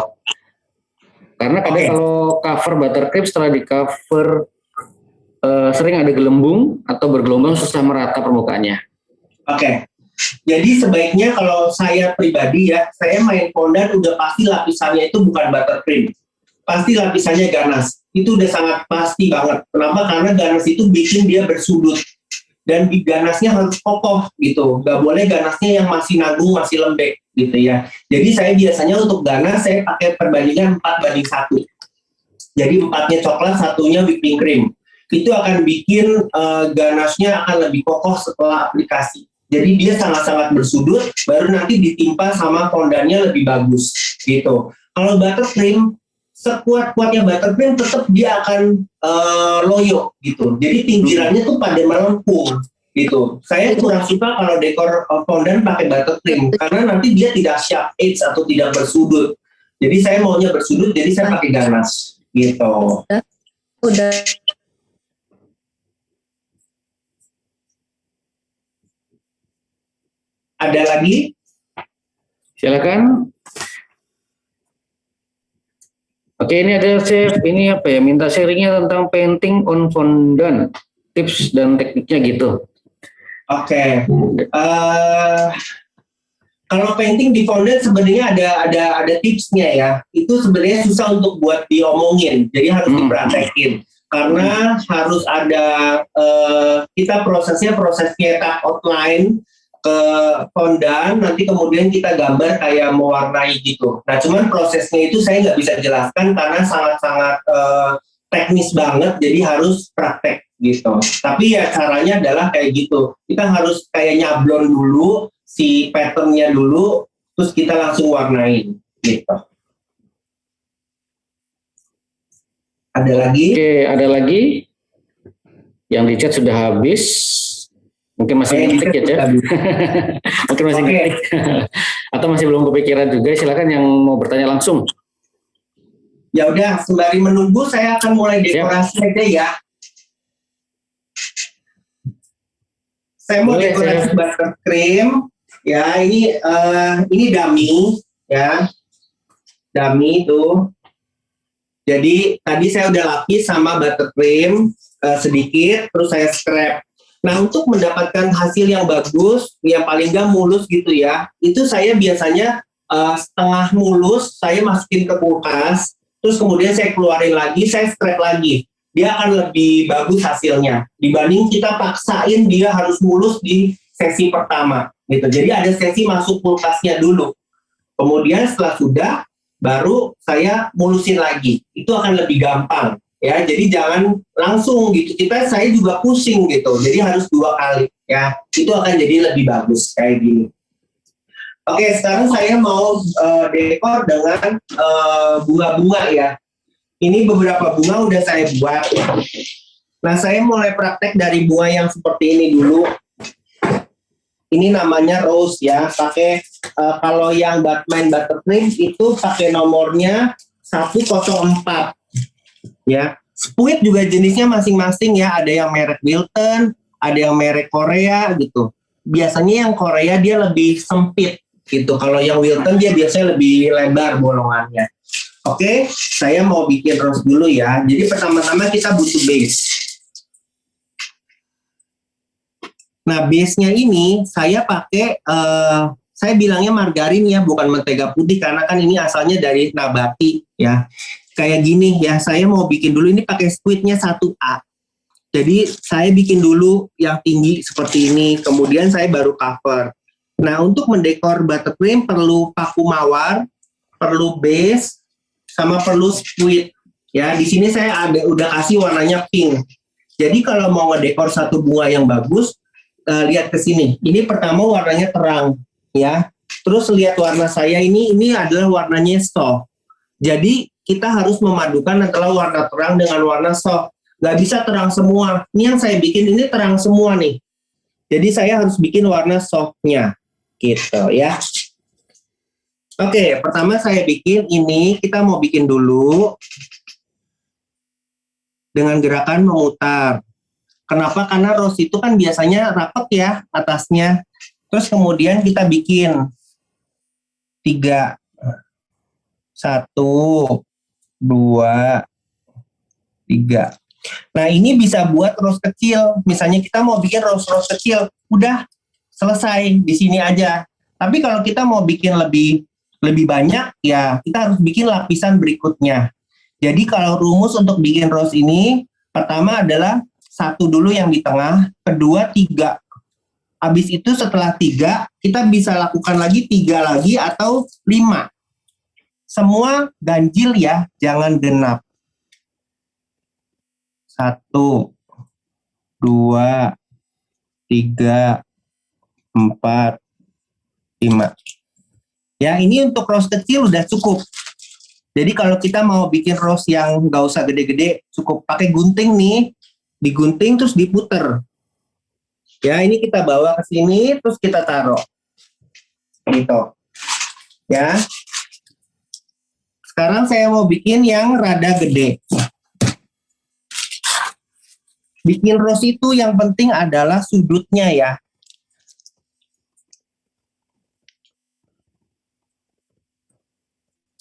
Karena kadang kalau cover buttercream setelah di cover sering ada gelembung atau bergelombang, susah merata permukaannya. Oke. Jadi sebaiknya kalau saya pribadi ya, saya main fondan udah pasti lapisannya itu bukan buttercream, pasti lapisannya ganas. Itu udah sangat pasti banget. Kenapa? Karena ganas itu bikin dia bersudut, dan ganasnya harus kokoh gitu. Gak boleh ganasnya yang masih nanggung, masih lembek. gitu ya. Jadi saya biasanya untuk ganas saya pakai perbandingan 4:1. Jadi 4-nya coklat, 1-nya whipping cream. Itu akan bikin ganasnya akan lebih kokoh setelah aplikasi. Jadi dia sangat-sangat bersudut, baru nanti ditimpa sama fondannya lebih bagus gitu. Kalau buttercream, sekuat-kuatnya buttercream tetap dia akan loyo gitu. Jadi pinggirannya tuh pada melengkung gitu. Saya kurang suka kalau dekor fondan pakai buttercream karena nanti dia tidak sharp edge atau tidak bersudut. Jadi saya maunya bersudut, jadi saya pakai ganas gitu. Udah. Ada lagi? Silakan. Oke, ini ada chef, ini apa ya? Minta sharingnya tentang painting on fondant, tips dan tekniknya gitu. Oke. Kalau painting di fondant sebenarnya ada tipsnya ya. Itu sebenarnya susah untuk buat diomongin, jadi harus dipraktekin. Karena harus ada kita proses cetak outline ke fondant, nanti kemudian kita gambar kayak mewarnai gitu. Nah, cuman prosesnya itu saya nggak bisa jelaskan karena sangat-sangat teknis banget, jadi harus praktek gitu. Tapi ya caranya adalah kayak gitu. Kita harus kayak nyablon dulu si patternnya dulu, terus kita langsung warnain gitu. Ada lagi? Oke, ada lagi. Yang di chat sudah habis. Mungkin masih ngetik ya, mungkin masih ngetik. Atau masih belum kepikiran juga, silakan yang mau bertanya langsung. Ya udah, sembari menunggu saya akan mulai dekorasi aja ya. Saya mau dekorasi buttercream. Ya, ini dummy ya. Dummy itu. Jadi tadi saya udah lapis sama buttercream sedikit, terus saya scrap. Nah, untuk mendapatkan hasil yang bagus, yang paling nggak mulus gitu ya, itu saya biasanya setengah mulus, saya masukin ke kulkas, terus kemudian saya keluarin lagi, saya scrap lagi. Dia akan lebih bagus hasilnya, dibanding kita paksain dia harus mulus di sesi pertama. Gitu. Jadi ada sesi masuk kulkasnya dulu. Kemudian setelah sudah, baru saya mulusin lagi. Itu akan lebih gampang. Ya, jadi jangan langsung gitu. Saya juga pusing gitu. Jadi harus 2 kali ya. Itu akan jadi lebih bagus kayak gini. Oke, sekarang saya mau dekor dengan bunga-bunga ya. Ini beberapa bunga udah saya buat. Nah, saya mulai praktek dari bunga yang seperti ini dulu. Ini namanya rose ya. Pakai kalau yang main buttercream itu pakai nomornya 104. Ya, spuit juga jenisnya masing-masing ya. Ada yang merek Wilton, ada yang merek Korea gitu. Biasanya yang Korea dia lebih sempit gitu. Kalau yang Wilton dia biasanya lebih lebar bolongannya. Oke, saya mau bikin rose dulu ya. Jadi pertama-tama kita butuh base. Nah, base-nya ini saya pakai, saya bilangnya margarin ya, bukan mentega putih karena kan ini asalnya dari nabati ya. Kayak gini ya, saya mau bikin dulu ini pakai squidnya 1A. Jadi saya bikin dulu yang tinggi seperti ini, kemudian saya baru cover. Nah, untuk mendekor buttercream perlu paku mawar, perlu base, sama perlu squid. Ya, di sini saya udah kasih warnanya pink. Jadi kalau mau ngedekor satu bunga yang bagus, lihat ke sini. Ini pertama warnanya terang, ya. Terus lihat warna saya ini adalah warnanya soft. Jadi kita harus memadukan antara warna terang dengan warna soft. Nggak bisa terang semua. Ini yang saya bikin ini terang semua nih. Jadi saya harus bikin warna softnya, gitu ya. Oke, pertama saya bikin ini. Kita mau bikin dulu dengan gerakan memutar. Kenapa? Karena rose itu kan biasanya rapat ya atasnya. Terus kemudian kita bikin 3. 1, 2, 3. Nah, ini bisa buat rose kecil. Misalnya kita mau bikin rose kecil, udah selesai di sini aja. Tapi kalau kita mau bikin lebih banyak, ya kita harus bikin lapisan berikutnya. Jadi kalau rumus untuk bikin rose ini, pertama adalah 1 dulu yang di tengah, kedua 3 Habis itu setelah 3, kita bisa lakukan lagi 3 lagi atau 5. Semua ganjil ya, jangan genap. 1, 2, 3, 4, 5. Ya, ini untuk rose kecil udah cukup. Jadi kalau kita mau bikin rose yang nggak usah gede-gede, cukup pakai gunting nih, digunting terus diputer. Ya, ini kita bawa ke sini, terus kita taruh. Gitu. Ya. Sekarang saya mau bikin yang rada gede. Bikin rose itu yang penting adalah sudutnya ya.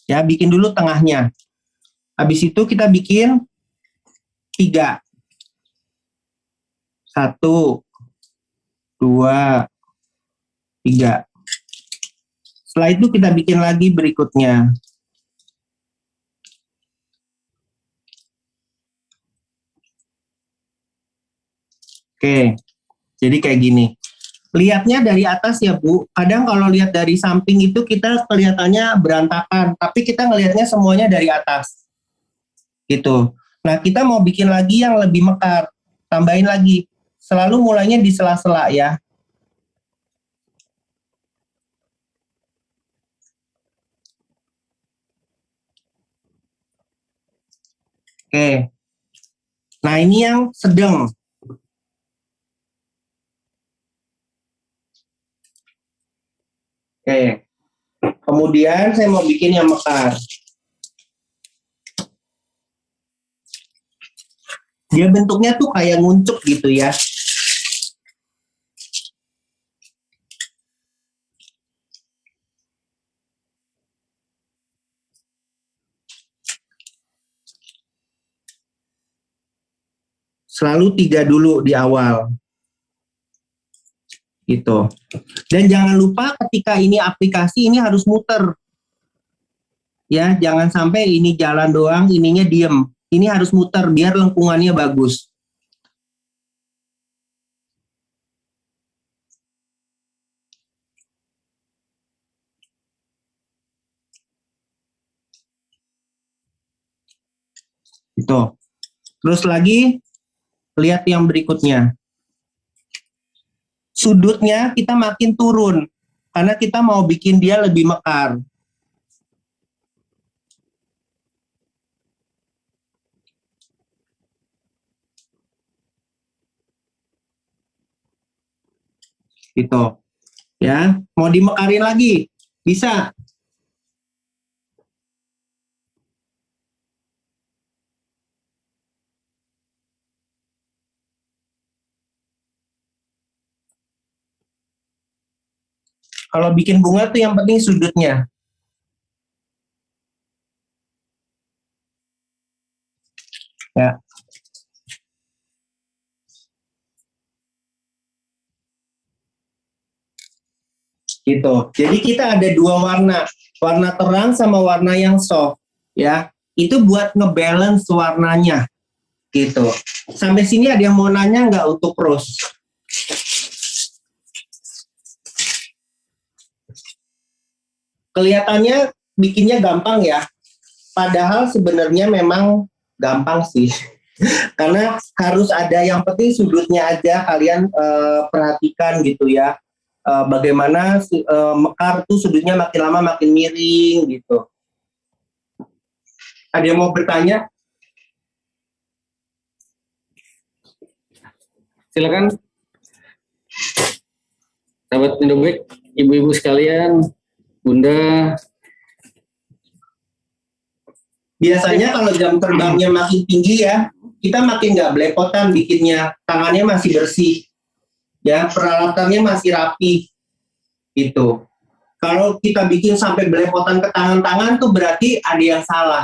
Ya, bikin dulu tengahnya. Habis itu kita bikin 3. 1, 2, 3. Setelah itu kita bikin lagi berikutnya. Oke, jadi kayak gini. Lihatnya dari atas ya Bu, kadang kalau lihat dari samping itu kita kelihatannya berantakan, tapi kita ngelihatnya semuanya dari atas. Gitu. Nah, kita mau bikin lagi yang lebih mekar, tambahin lagi. Selalu mulainya di sela-sela ya. Oke. Nah, ini yang sedang. Oke. Kemudian saya mau bikin yang mekar. Dia bentuknya tuh kayak nguncup gitu ya. Selalu 3 dulu di awal. Gitu. Dan jangan lupa ketika ini aplikasi ini harus muter. Ya, jangan sampai ini jalan doang, ininya diem. Ini harus muter biar lengkungannya bagus. Itu. Terus lagi lihat yang berikutnya. Sudutnya kita makin turun karena kita mau bikin dia lebih mekar. Gitu. Ya, mau dimekarin lagi. Bisa. Kalau bikin bunga tuh yang penting sudutnya. Ya. Gitu. Jadi kita ada 2 warna. Warna terang sama warna yang soft. Ya. Itu buat ngebalance warnanya. Gitu. Sampai sini ada yang mau nanya nggak untuk rose? Kelihatannya bikinnya gampang ya. Padahal sebenarnya memang gampang sih. Karena harus ada yang penting sudutnya aja kalian perhatikan gitu ya. Bagaimana mekar tuh sudutnya makin lama makin miring gitu. Ada yang mau bertanya? Silakan. Sahabat Indobek, ibu-ibu sekalian, Bunda. Biasanya kalau jam terbangnya makin tinggi ya, kita makin nggak belepotan bikinnya, tangannya masih bersih, ya peralatannya masih rapi, gitu. Kalau kita bikin sampai belepotan ke tangan-tangan tuh berarti ada yang salah.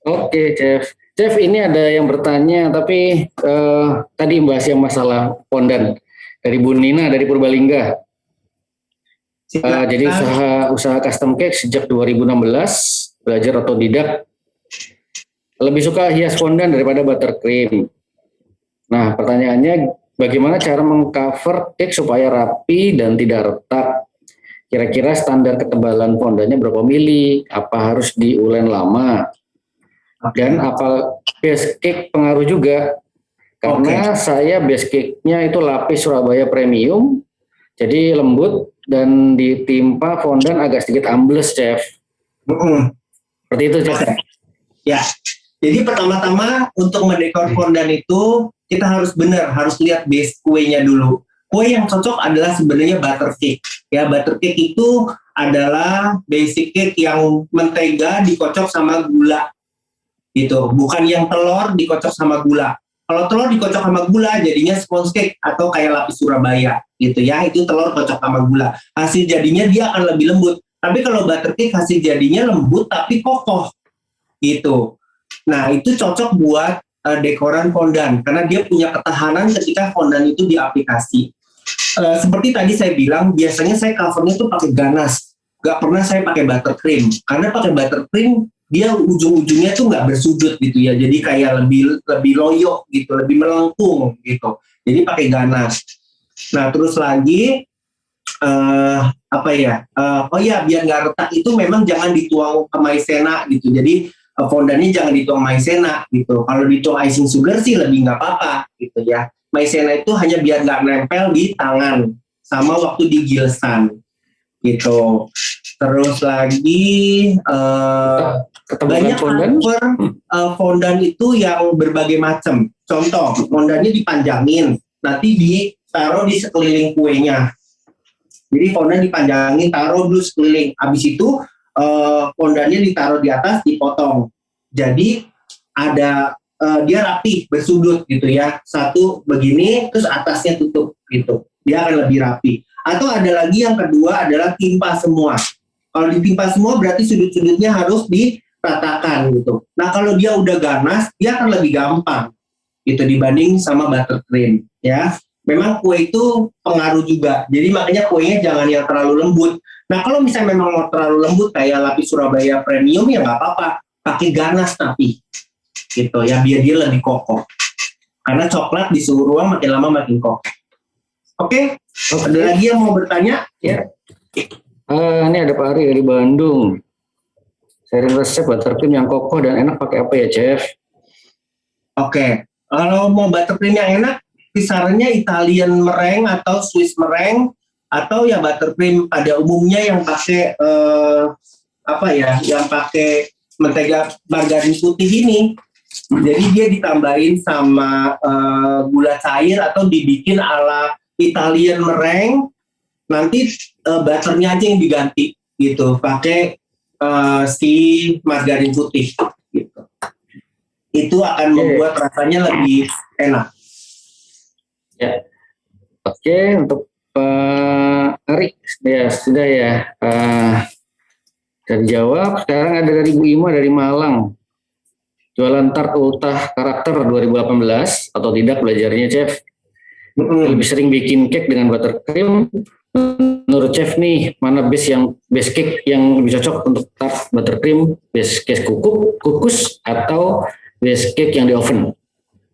Oke, Chef. Chef, ini ada yang bertanya, tapi tadi bahas yang masalah pondan dari Bu Nina dari Purbalingga. Jadi usaha custom cake sejak 2016, belajar otodidak. Lebih suka hias fondan daripada buttercream. Nah, pertanyaannya bagaimana cara mengcover cake supaya rapi dan tidak retak? Kira-kira standar ketebalan fondannya berapa mili? Apa harus diulen lama? Dan apa base cake pengaruh juga? Karena saya base cake-nya itu lapis Surabaya Premium, jadi lembut dan ditimpa fondan agak sedikit ambles, Chef. Seperti itu, Chef. Ya, jadi pertama-tama untuk mendekor fondan itu kita harus lihat base kuenya dulu. Kue yang cocok adalah sebenarnya butter cake. Ya, butter cake itu adalah basic cake yang mentega dikocok sama gula. Gitu, bukan yang telur dikocok sama gula. Kalau telur dikocok sama gula jadinya sponge cake atau kayak lapis Surabaya gitu ya, itu telur kocok sama gula. Hasil jadinya dia akan lebih lembut. Tapi kalau butter cake hasil jadinya lembut tapi kokoh gitu. Nah, itu cocok buat dekoran fondan karena dia punya ketahanan ketika fondan itu diaplikasi. Seperti tadi saya bilang, biasanya saya covernya tuh pakai ganas. Gak pernah saya pakai buttercream karena pakai buttercream dia ujung-ujungnya tuh nggak bersudut gitu ya, jadi kayak lebih loyo gitu, lebih melengkung gitu. Jadi pakai ganas. Nah, terus lagi biar nggak retak itu memang jangan dituang ke maizena gitu. Jadi fondannya jangan dituang maizena gitu. Kalau dituang icing sugar sih lebih nggak apa-apa gitu ya. Maizena itu hanya biar nggak nempel di tangan sama waktu digilsan gitu. Terus lagi banyak fondan itu yang berbagai macam. Contoh, fondannya dipanjangin, nanti ditaruh di sekeliling kuenya. Jadi fondan dipanjangin, taruh dulu sekeliling. Habis itu fondannya ditaruh di atas, dipotong. Jadi ada dia rapi, bersudut gitu ya. Satu begini, terus atasnya tutup gitu. Dia akan lebih rapi. Atau ada lagi yang kedua adalah timpa semua. Kalau ditimpa semua berarti sudut-sudutnya harus diratakan gitu. Nah, kalau dia udah ganas, dia akan lebih gampang gitu dibanding sama buttercream ya. Memang kue itu pengaruh juga. Jadi makanya kuenya jangan yang terlalu lembut. Nah, kalau misalnya memang mau terlalu lembut kayak lapis Surabaya Premium ya nggak apa-apa. Pakai ganas tapi gitu ya, biar dia lebih kokoh. Karena coklat di suhu ruang makin lama makin kokoh. Oke. Ada lagi yang mau bertanya? Ya. Ini ada Pak Ari dari Bandung. Sharing resep buttercream yang kokoh dan enak pakai apa ya, Chef? Oke. Kalau mau buttercream yang enak, kisarannya Italian meringue atau Swiss meringue atau ya buttercream pada umumnya yang pakai yang pakai mentega margarin putih ini. Jadi dia ditambahin sama gula cair atau dibikin ala Italian meringue. Nanti butternya aja yang diganti gitu, pakai si margarin putih gitu. Itu akan membuat rasanya lebih enak. Ya. Oke, untuk Pak Ari ya sudah ya. Dan jawab. Sekarang ada dari Bu Ima dari Malang. Jualan tart ultah karakter 2018 atau tidak belajarnya, Chef? Lebih sering bikin cake dengan buttercream. Menurut Chef nih, mana base cake yang lebih cocok untuk tart buttercream, base cake kukus atau base cake yang di oven?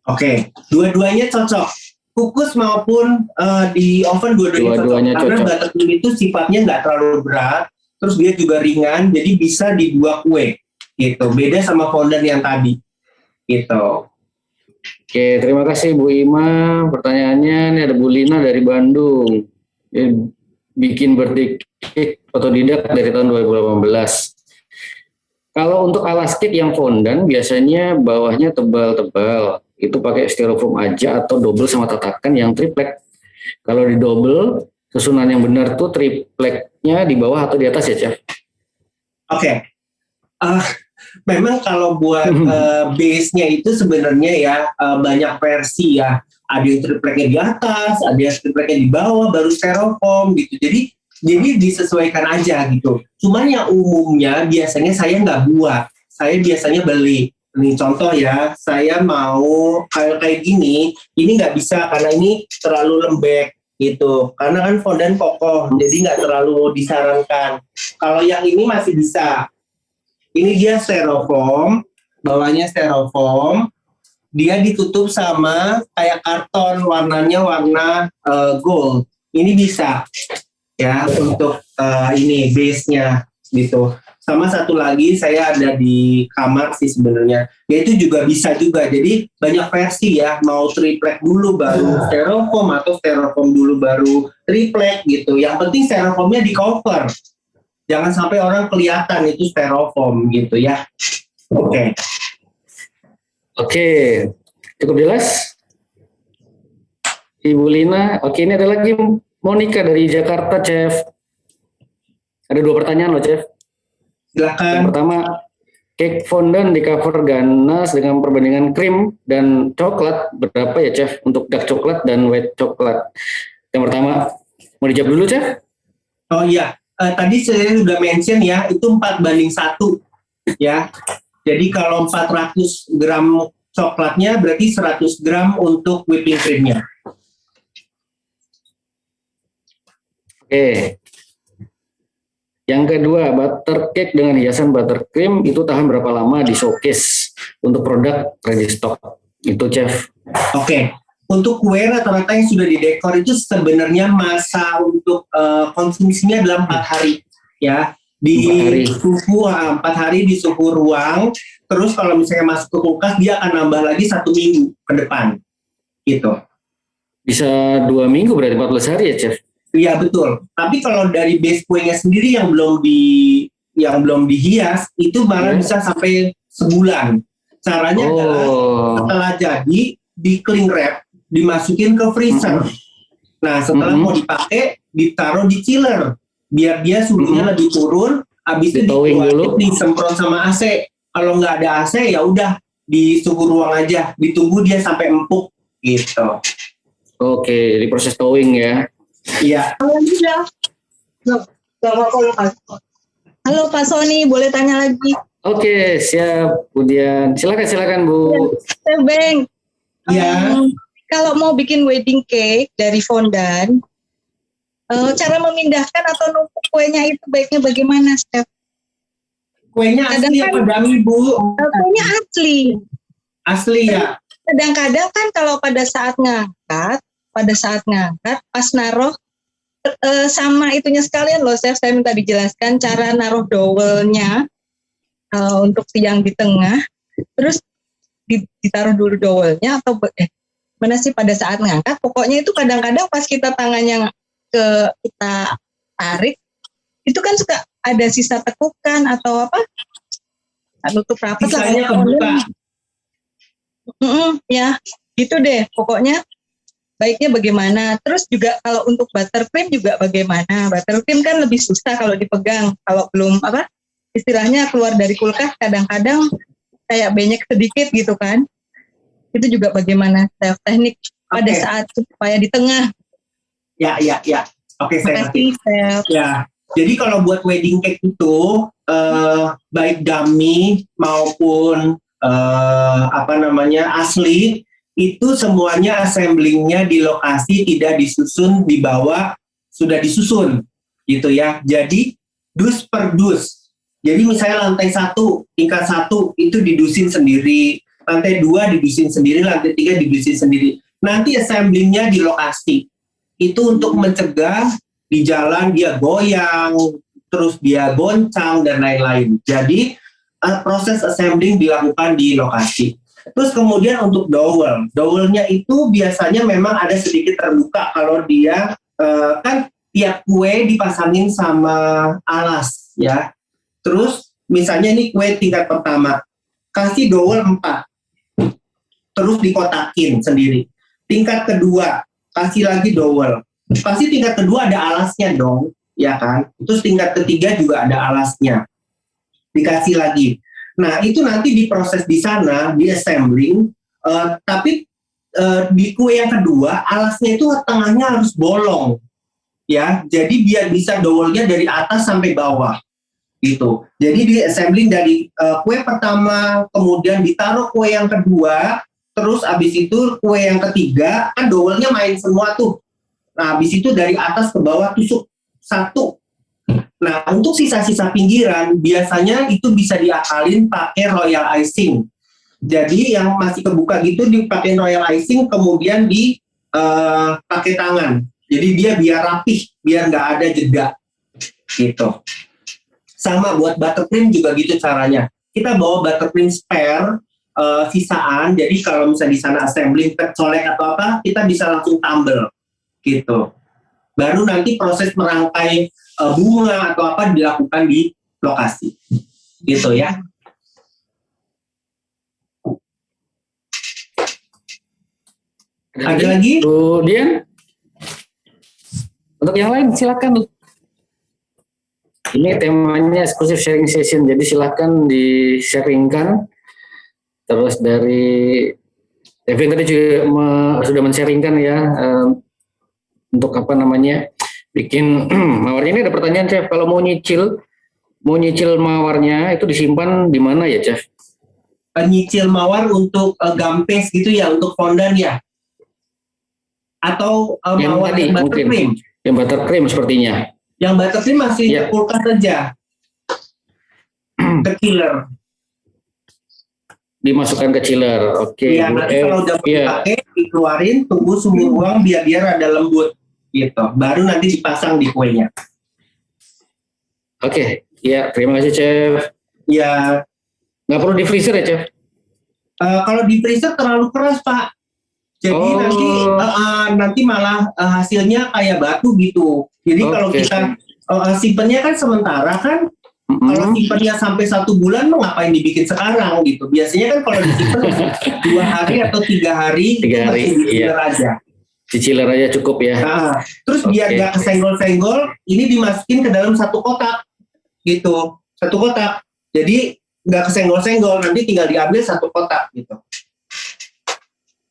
Oke, dua-duanya cocok. Kukus maupun di oven dua-duanya cocok. Karena buttercream itu sifatnya nggak terlalu berat, terus dia juga ringan, jadi bisa di dua kue. Gitu. Beda sama fondant yang tadi. Gitu. Oke, terima kasih Bu Ima. Pertanyaannya ini ada Bu Lina dari Bandung. Bikin birthday cake otodidak dari tahun 2018. Kalau untuk alas cake yang fondant biasanya bawahnya tebal-tebal, itu pakai styrofoam aja atau double sama tatakan yang triplek. Kalau di double, susunan yang benar tuh tripleknya di bawah atau di atas ya, Chef? Oke. Memang kalau buat base-nya itu sebenarnya ya banyak versi ya. Ada yang tripleknya di atas, ada yang tripleknya di bawah, baru styrofoam gitu. Jadi disesuaikan aja gitu. Cuman yang umumnya biasanya saya nggak buat. Saya biasanya beli. Ini contoh ya, saya mau kayak gini, ini nggak bisa karena ini terlalu lembek gitu. Karena kan fondant kokoh, jadi nggak terlalu disarankan. Kalau yang ini masih bisa. Ini dia styrofoam, bawahnya styrofoam. dia ditutup sama kayak karton, warnanya warna gold. Ini bisa ya untuk ini base-nya gitu. Sama satu lagi saya ada di kamar sih sebenarnya. Ya itu juga bisa juga. Jadi banyak versi ya. Mau triplek dulu baru styrofoam atau styrofoam dulu baru triplek gitu. Yang penting styrofoamnya di cover. Jangan sampai orang kelihatan itu styrofoam gitu ya. Oke. Oke, cukup jelas. Ibu Lina. Oke, ini ada lagi Monica dari Jakarta, Chef. Ada 2 pertanyaan loh, Chef. Silakan. Yang pertama, cake fondant di cover ganas dengan perbandingan krim dan coklat berapa ya, Chef? Untuk dark coklat dan white coklat. Yang pertama, mau dijawab dulu, Chef? Oh iya, tadi saya sudah mention ya, itu 4:1 ya. Jadi kalau 400 gram coklatnya berarti 100 gram untuk whipping creamnya. Oke. Yang kedua, butter cake dengan hiasan buttercream itu tahan berapa lama di showcase untuk produk ready stock? Itu, Chef. Oke. Untuk kue rata-rata yang sudah didekor itu sebenarnya masa untuk konsumsinya adalah 4 hari ya. Di suhu 4 hari di suhu ruang. Terus kalau misalnya masuk ke kulkas dia akan nambah lagi 1 minggu ke depan. Gitu. Bisa 2 minggu berarti 14 hari ya, Chef? Iya betul. Tapi kalau dari base kuenya sendiri yang belum dihias itu malah bisa sampai sebulan. Caranya adalah setelah jadi di cling wrap, dimasukin ke freezer. Nah setelah mau dipakai ditaruh di chiller biar dia suhunya lebih turun. Habis itu dikeluarin, disemprot sama AC. Kalau nggak ada AC ya udah di suhu ruang aja. Ditunggu dia sampai empuk gitu. Oke, di proses thawing ya. Iya. Halo Pak Sony, boleh tanya lagi? Oke, siap. Kemudian silakan Bu. Chef Beng. Iya. Kalau mau bikin wedding cake dari fondant, cara memindahkan atau numpuk kuenya itu baiknya bagaimana, Chef? Kuenya asli apa dummy, Bu? Kuenya asli. Asli ya. Kadang-kadang kan kalau pada saat ngangkat pas naruh sama itunya sekalian loh, Chef, saya minta dijelaskan cara naruh dowelnya untuk yang di tengah, terus ditaruh dulu dowelnya atau mana sih pada saat ngangkat. Pokoknya itu kadang-kadang pas kita tangannya kita tarik itu kan suka ada sisa tekukan atau apa, nutup rapat lah. Sisanya kebuka. Ya gitu deh pokoknya. Baiknya bagaimana? Terus juga kalau untuk buttercream juga bagaimana? Buttercream kan lebih susah kalau dipegang. Kalau belum istilahnya keluar dari kulkas kadang-kadang kayak banyak sedikit gitu kan. Itu juga bagaimana teknik pada saat supaya di tengah. Ya. Oke, saya ngerti. Ya. Jadi kalau buat wedding cake itu baik dummy maupun asli itu semuanya assemblingnya di lokasi, tidak disusun di bawah, sudah disusun gitu ya. Jadi dus per dus. Jadi misalnya lantai 1, tingkat 1 itu didusin sendiri, lantai 2 didusin sendiri, lantai 3 didusin sendiri. Nanti assemblingnya di lokasi. Itu untuk mencegah di jalan dia goyang, terus dia goncang dan lain-lain. Jadi proses assembling dilakukan di lokasi. Terus kemudian untuk dowelnya itu biasanya memang ada sedikit terbuka kalau dia kan tiap kue dipasangin sama alas ya. Terus misalnya ini kue tingkat pertama, kasih dowel 4, terus dikotakin sendiri. Tingkat kedua, kasih lagi dowel. Pasti tingkat kedua ada alasnya dong, ya kan? Terus tingkat ketiga juga ada alasnya. Dikasih lagi. Nah itu nanti diproses di sana, di assembling, tapi di kue yang kedua alasnya itu tengahnya harus bolong, ya. Jadi biar bisa dowelnya dari atas sampai bawah, gitu. Jadi di assembling dari kue pertama, kemudian ditaruh kue yang kedua, terus abis itu kue yang ketiga, kan dowelnya main semua tuh. Nah abis itu dari atas ke bawah tusuk 1. Nah, untuk sisa-sisa pinggiran biasanya itu bisa diakalin pakai royal icing. Jadi yang masih kebuka gitu dipakai royal icing, kemudian pakai tangan. Jadi dia biar rapih, biar nggak ada jeda gitu. Sama buat buttercream juga gitu caranya. Kita bawa buttercream spare sisaan. Jadi kalau misalnya di sana assembly colek atau apa, kita bisa langsung tumble gitu. Baru nanti proses merangkai bunga atau apa dilakukan di lokasi. Gitu ya. Ada lagi? Bu Dian? Untuk yang lain silakan. Ini temanya eksklusif sharing session, jadi silakan di-sharingkan. Terus dari Evin tadi juga sudah men-sharingkan ya untuk apa namanya bikin mawarnya. Ini ada pertanyaan Chef, kalau mau nyicil mawarnya itu disimpan di mana ya Chef? Nyicil mawar untuk gampes gitu ya, untuk fondant ya? Atau mawar yang buttercream? Yang buttercream sepertinya. Yang buttercream masih di kulkas saja. Ke chiller. Dimasukkan ke chiller, oke. Iya, nanti kalau udah dipakai, dikeluarin, tunggu suhu ruang biar ada lembut gitu. Baru nanti dipasang di kuenya. Oke, ya terima kasih Chef. Ya. Nggak perlu di freezer ya Chef? Kalau di freezer terlalu keras Pak. Jadi nanti malah hasilnya kayak batu gitu. Jadi kalau kita simpennya kan sementara kan, kalau simpennya sampai 1 bulan mau ngapain dibikin sekarang gitu. Biasanya kan kalau disimpan 2 hari atau 3 hari, masih di chiller aja. Di chiller aja cukup ya. Terus biar nggak kesenggol-senggol, ini dimasukin ke dalam 1 kotak gitu, 1 kotak. Jadi nggak kesenggol-senggol, nanti tinggal diambil 1 kotak gitu.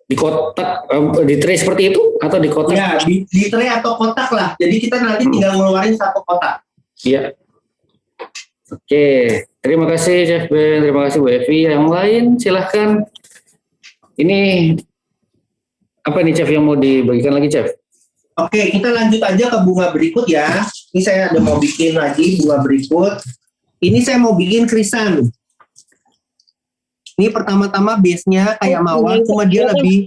Di kotak, di tray seperti itu atau di kotak? Ya, di tray atau kotak lah. Jadi kita nanti tinggal ngeluarin 1 kotak. Iya. Oke, terima kasih Chef Ben, terima kasih Bu Evi. Yang lain silahkan. Ini apa nih Chef yang mau dibagikan lagi Chef? Oke, kita lanjut aja ke bunga berikut ya. Ini saya udah mau bikin lagi bunga berikut. Ini saya mau bikin krisan. Ini pertama-tama base-nya kayak mawar, cuma dia lebih.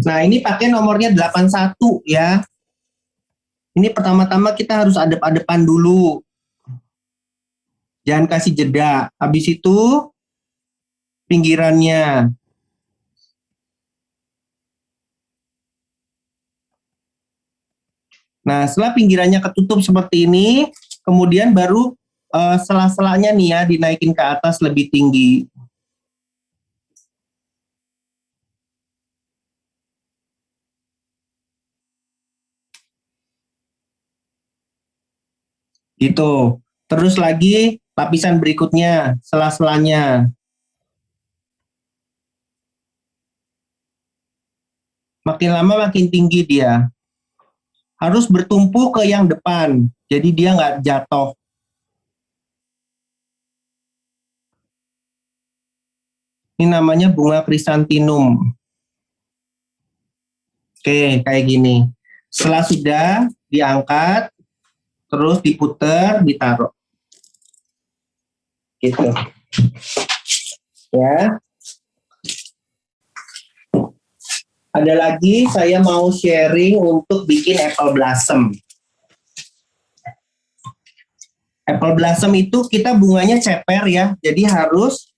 Nah, ini pakai nomornya 81 ya. Ini pertama-tama kita harus adep-adepan dulu. Jangan kasih jeda. Habis itu pinggirannya. Nah, setelah pinggirannya ketutup seperti ini, kemudian baru sela-selanya nih ya dinaikin ke atas lebih tinggi. Gitu. Terus lagi lapisan berikutnya, sela-selanya. Makin lama makin tinggi dia. Harus bertumpu ke yang depan, jadi dia nggak jatuh. Ini namanya bunga krisantinum. Oke, kayak gini. Setelah sudah diangkat, terus diputer, ditaruh. Gitu. Ya. Ada lagi saya mau sharing untuk bikin apple blossom. Apple blossom itu kita bunganya ceper ya, jadi harus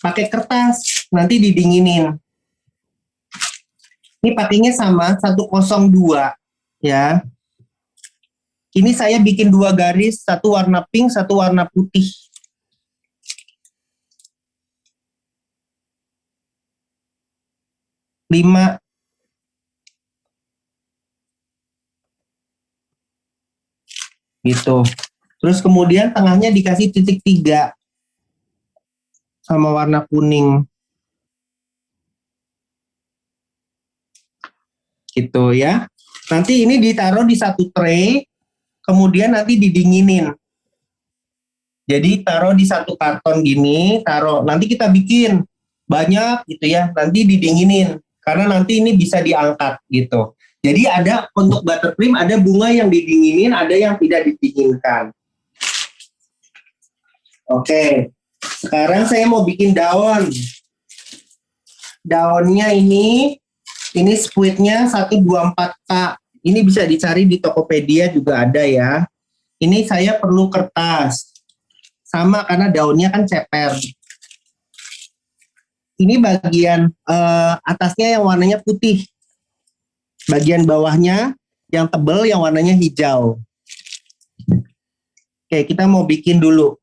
pakai kertas, nanti didinginin. Ini pakainya sama 102 ya. Ini saya bikin 2 garis, 1 warna pink, 1 warna putih. Lima. Gitu. Terus kemudian tengahnya dikasih titik 3 sama warna kuning. Gitu ya. Nanti ini ditaruh di 1 tray, kemudian nanti didinginin. Jadi taruh di 1 karton gini, taruh. Nanti kita bikin banyak gitu ya, nanti didinginin. Karena nanti ini bisa diangkat gitu. Jadi ada untuk buttercream ada bunga yang didinginin, ada yang tidak didinginkan. Oke. Sekarang saya mau bikin daun. Daunnya ini squidnya 124K. Ini bisa dicari di Tokopedia juga ada ya. Ini saya perlu kertas. Sama karena daunnya kan ceper. Ini bagian atasnya yang warnanya putih. Bagian bawahnya yang tebal yang warnanya hijau. Oke, kita mau bikin dulu.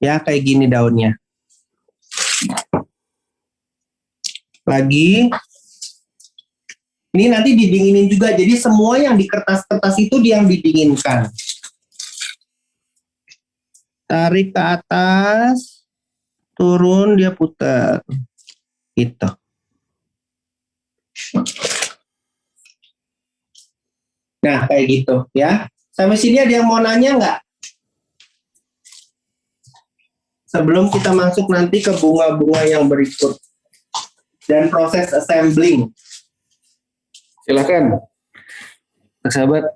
Ya, kayak gini daunnya. Lagi. Ini nanti didinginin juga. Jadi semua yang di kertas-kertas itu yang didinginkan. Tarik ke atas. Turun, dia putar. Gitu. Nah, kayak gitu ya. Sampai sini ada yang mau nanya nggak? Sebelum kita masuk nanti ke bunga-bunga yang berikut dan proses assembling. Silakan, sahabat.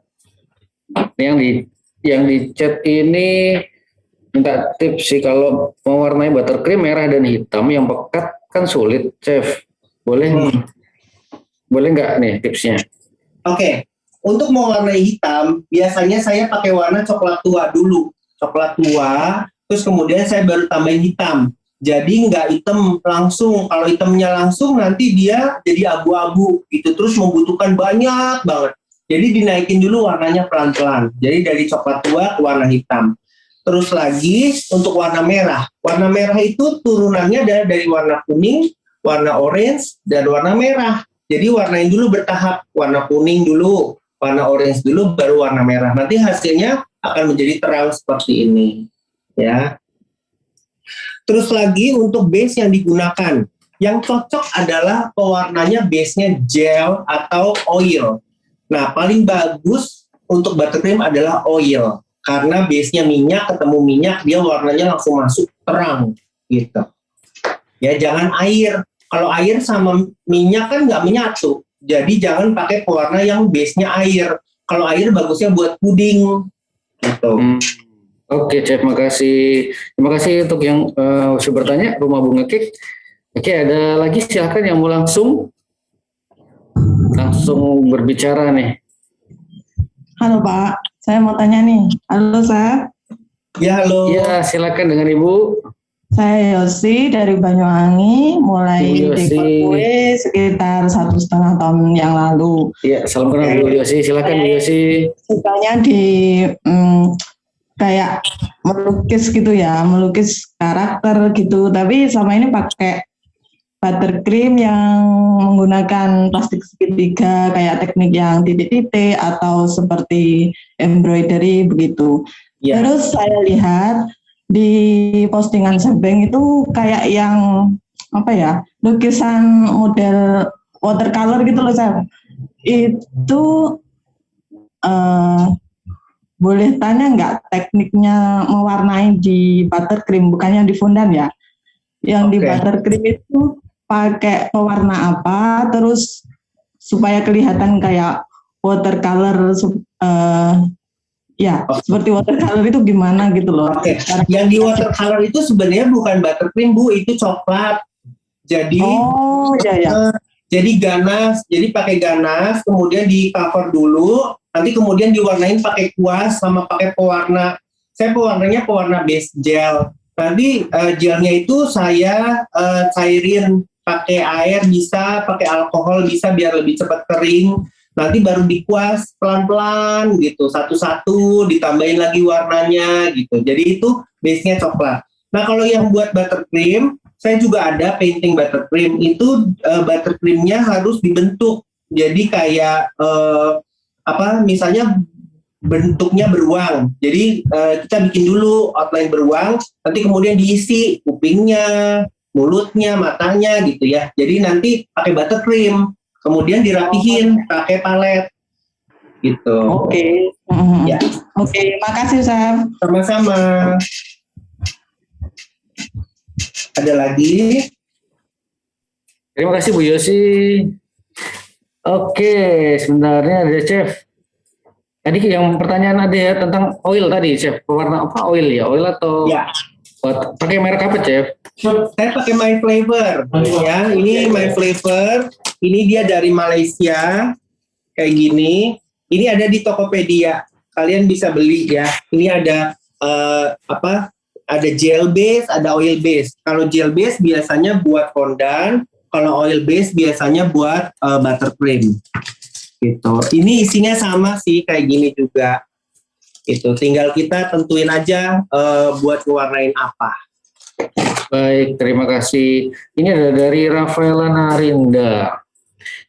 Yang di chat ini minta tips sih kalau mewarnai buttercream merah dan hitam yang pekat kan sulit, Chef. Boleh nggak nih tipsnya? Oke. Untuk mewarnai hitam, biasanya saya pakai warna coklat tua dulu. Coklat tua. Terus kemudian saya baru tambahin hitam. Jadi nggak hitam langsung. Kalau hitamnya langsung nanti dia jadi abu-abu gitu. Terus membutuhkan banyak banget. Jadi dinaikin dulu warnanya pelan-pelan. Jadi dari coklat tua ke warna hitam. Terus lagi untuk warna merah. Warna merah itu turunannya dari warna kuning, warna orange, dan warna merah. Jadi warnain dulu bertahap. Warna kuning dulu, warna orange dulu, baru warna merah. Nanti hasilnya akan menjadi terang seperti ini. Ya. Terus lagi untuk base yang digunakan, yang cocok adalah pewarnanya base-nya gel atau oil. Nah, paling bagus untuk buttercream adalah oil karena base-nya minyak ketemu minyak, dia warnanya langsung masuk terang gitu. Ya, jangan air. Kalau air sama minyak kan nggak menyatu. Jadi jangan pakai pewarna yang base-nya air. Kalau air bagusnya buat puding gitu. Oke, Chef, makasih. Terima kasih untuk yang sudah bertanya, Rumah Bunga Cake. Oke, ada lagi silakan yang mau langsung berbicara nih. Halo Pak, saya mau tanya nih. Halo Chef. Ya, halo. Ya, silakan dengan Ibu. Saya Yosi dari Banyuwangi, mulai dekor kue sekitar 1,5 tahun yang lalu. Ya, salam kenal Bu Yosi. Silakan Bu Yosi. Sukanya di kayak melukis gitu ya, melukis karakter gitu. Tapi selama ini pakai buttercream yang menggunakan plastik segitiga, kayak teknik yang titik-titik atau seperti embroidery begitu. Ya. Terus saya lihat di postingan Sebeng itu kayak yang apa ya, lukisan model watercolor gitu loh, Chef. Itu boleh tanya nggak tekniknya mewarnai di buttercream, bukannya di fondan ya? Yang di buttercream itu pakai pewarna apa, terus supaya kelihatan kayak watercolor, seperti watercolor itu gimana gitu loh. Yang di watercolor itu sebenarnya bukan buttercream Bu, itu coklat. Jadi jadi ganas, jadi pakai ganas, kemudian di cover dulu, nanti kemudian diwarnain pakai kuas sama pakai pewarna. Saya pewarnanya pewarna base gel. Nanti gelnya itu saya cairin pakai air bisa, pakai alkohol bisa biar lebih cepat kering. Nanti baru dikuas pelan-pelan gitu, satu-satu ditambahin lagi warnanya gitu. Jadi itu base-nya coklat. Nah kalau yang buat buttercream, saya juga ada painting buttercream. Itu buttercreamnya harus dibentuk. Jadi kayak misalnya bentuknya beruang. Jadi kita bikin dulu outline beruang, nanti kemudian diisi kupingnya, mulutnya, matanya gitu ya. Jadi nanti pakai buttercream, kemudian dirapihin pakai palet gitu. Oke. Ya. Oke, makasih Sam. Sama-sama. Ada lagi? Terima kasih Bu Yosi. Oke, sebenarnya ada Chef. Tadi yang pertanyaan ada ya tentang oil tadi, Chef. Warna apa oil ya? Oil atau? Ya. Pakai merek apa, Chef? Saya pakai My Flavor. Ya, ini My Flavor. Ini dia dari Malaysia. Kayak gini. Ini ada di Tokopedia. Kalian bisa beli ya. Ini ada ada gel base, ada oil base. Kalau gel base biasanya buat fondant. Kalau oil base biasanya buat buttercream. Gitu. Ini isinya sama sih kayak gini juga. Itu tinggal kita tentuin aja buat ngewarnain apa. Baik, terima kasih. Ini ada dari Rafaela Narinda.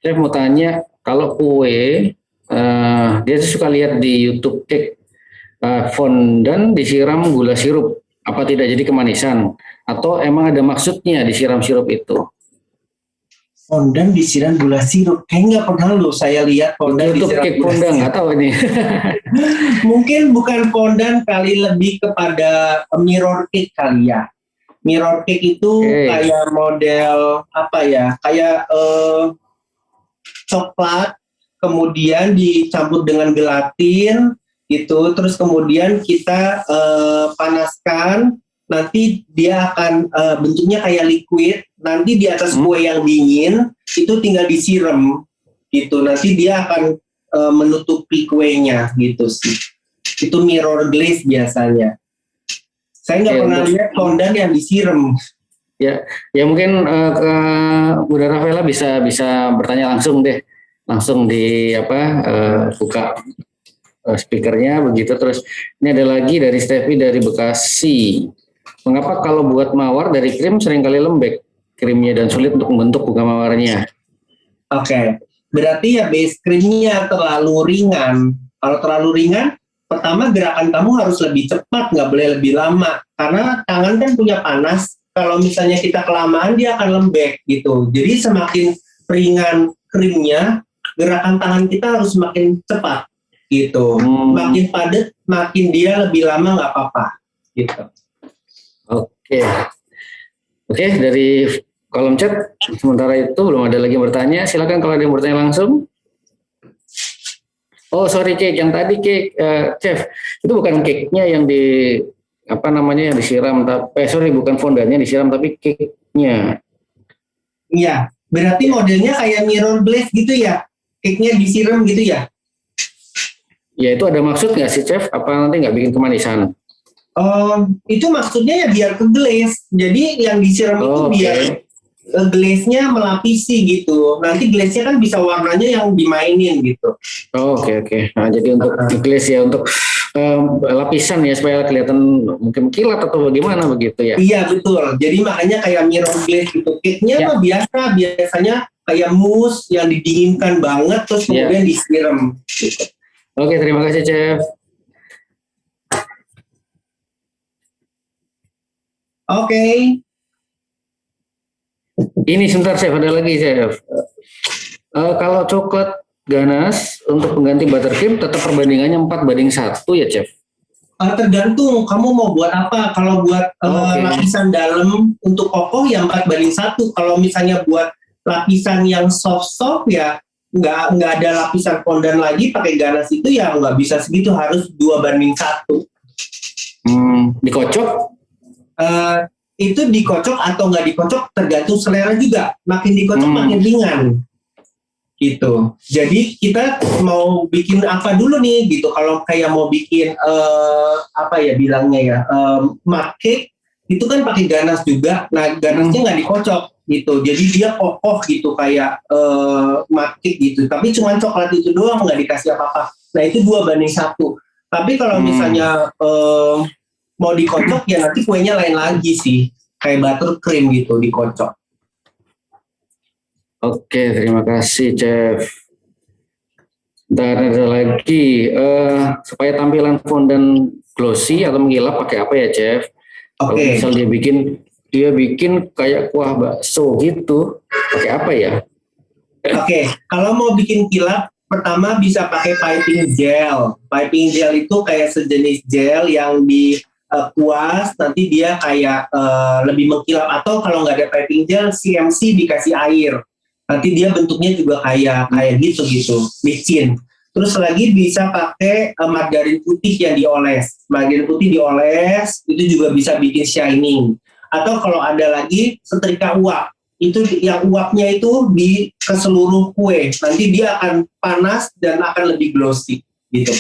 Saya mau tanya, kalau kue, dia suka lihat di YouTube cake fondant disiram gula sirup. Apa tidak jadi kemanisan? Atau emang ada maksudnya disiram sirup itu? Fondant disiram gula sirup, kayaknya nggak pernah loh saya lihat fondant disiram gula sirup. Nggak tahu ini. Mungkin bukan fondant kali, lebih kepada mirror cake kali ya. Mirror cake itu kayak model apa ya? Kayak coklat, kemudian dicampur dengan gelatin gitu, terus kemudian kita panaskan. Nanti dia akan bentuknya kayak liquid, nanti di atas kue yang dingin itu tinggal disiram gitu, nanti dia akan menutupi kuenya gitu sih. Itu mirror glaze biasanya. Saya nggak pernah lihat fondant yang disiram. Ya mungkin ke Bunda Rafaela bisa bertanya langsung deh, langsung di buka speakernya begitu. Terus ini ada lagi dari Steffi dari Bekasi. Mengapa kalau buat mawar dari krim seringkali lembek krimnya dan sulit untuk membentuk bunga mawarnya? Oke, berarti ya base krimnya terlalu ringan. Kalau terlalu ringan, pertama gerakan kamu harus lebih cepat, nggak boleh lebih lama. Karena tangan kan punya panas, kalau misalnya kita kelamaan dia akan lembek gitu. Jadi semakin ringan krimnya, gerakan tangan kita harus semakin cepat gitu. Makin padat, makin dia lebih lama nggak apa-apa gitu. Oke, dari kolom chat sementara itu belum ada lagi yang bertanya. Silakan kalau ada yang bertanya langsung. Oh sorry cake, yang tadi cake Chef itu bukan cake-nya yang yang disiram, tapi bukan fondantnya disiram tapi cake-nya. Iya, berarti modelnya kayak mirror glaze gitu ya, cake-nya disiram gitu ya? Ya itu ada maksud nggak sih Chef? Apa nanti nggak bikin kemanisan? Itu maksudnya ya biar ke glaze. Jadi yang disiram itu biar glaze-nya melapisi gitu. Nanti glaze-nya kan bisa warnanya yang dimainin gitu. Oke. Nah, jadi untuk glaze ya, untuk lapisan ya supaya kelihatan mungkin kilat atau bagaimana begitu ya? Iya betul. Jadi makanya kayak mirror glaze gitu. Cake-nya mah biasanya kayak mousse yang didinginkan banget terus kemudian disiram. Gitu. Oke, terima kasih Chef. Oke. Ini sebentar Chef, ada lagi Chef. Kalau coklat ganas untuk pengganti buttercream tetap perbandingannya 4:1 ya Chef? Tergantung kamu mau buat apa. Kalau buat lapisan dalam untuk kokoh ya 4:1. Kalau misalnya buat lapisan yang soft ya nggak ada lapisan fondant lagi pakai ganas itu ya nggak bisa segitu, harus 2:1. Dikocok? Itu dikocok atau nggak dikocok tergantung selera juga. Makin dikocok makin ringan gitu. Jadi kita mau bikin apa dulu nih gitu. Kalau kayak mau bikin mud cake itu kan pakai ganas juga. Nah ganasnya nggak dikocok gitu. Jadi dia kokoh gitu kayak mud cake gitu. Tapi cuma coklat itu doang, nggak dikasih apa-apa. Nah itu 2:1. Tapi kalau misalnya mau dikocok ya nanti kuenya lain lagi sih, kayak buttercream gitu dikocok. Oke, terima kasih Chef. Dan ada lagi supaya tampilan fondant glossy atau mengkilap pakai apa ya Chef? Kalau misal dia bikin kayak kuah bakso gitu, pakai apa ya? Oke, kalau mau bikin kilap pertama bisa pakai piping gel. Piping gel itu kayak sejenis gel yang di kuas, nanti dia kayak lebih mengkilap. Atau kalau nggak ada piping gel, CMC dikasih air, nanti dia bentuknya juga kayak gitu licin. Terus lagi bisa pakai margarin putih yang dioles. Margarin putih dioles itu juga bisa bikin shining. Atau kalau ada lagi setrika uap, itu yang uapnya itu ke seluruh kue. Nanti dia akan panas dan akan lebih glossy gitu.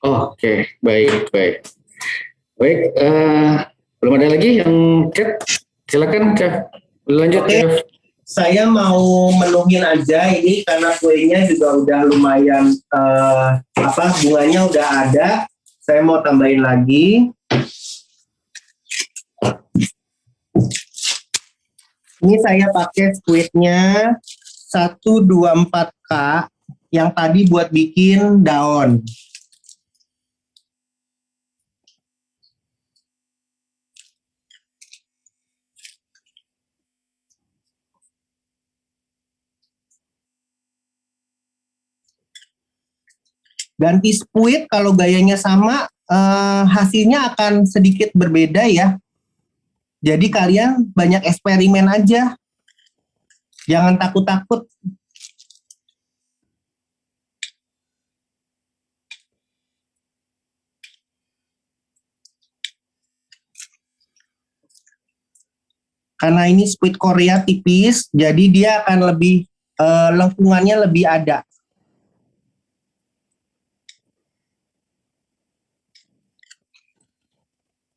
Oke, baik. Baik, belum ada lagi yang chat? Silakan, Chef. Lanjut, Chef. Saya mau menuhin aja ini karena kuenya juga udah lumayan bunganya udah ada. Saya mau tambahin lagi. Ini saya pakai squidnya 124K yang tadi buat bikin daun. Ganti squid kalau gayanya sama, hasilnya akan sedikit berbeda ya. Jadi kalian banyak eksperimen aja. Jangan takut-takut. Karena ini squid Korea tipis, jadi dia akan lebih, lengkungannya lebih ada.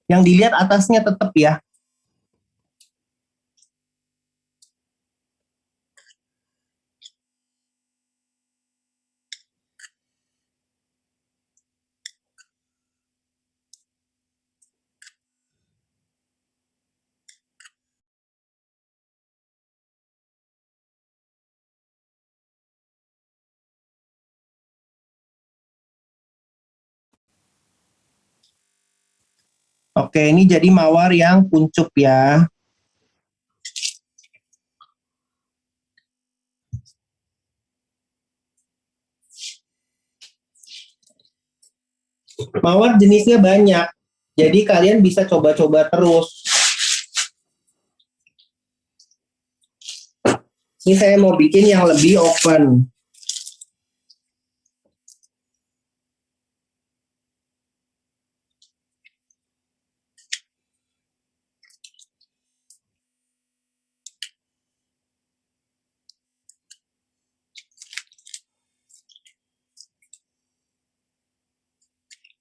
Yang dilihat atasnya tetap ya. Oke, ini jadi mawar yang kuncup ya. Mawar jenisnya banyak, jadi kalian bisa coba-coba terus. Ini saya mau bikin yang lebih open.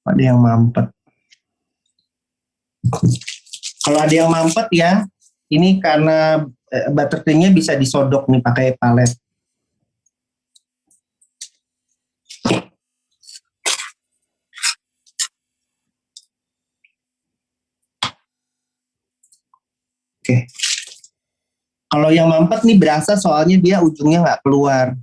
Ada yang mampet. Kalau ada yang mampet ya, ini karena buttercreamnya bisa disodok nih pakai palet. Oke. Kalau yang mampet nih berasa soalnya dia ujungnya nggak keluar.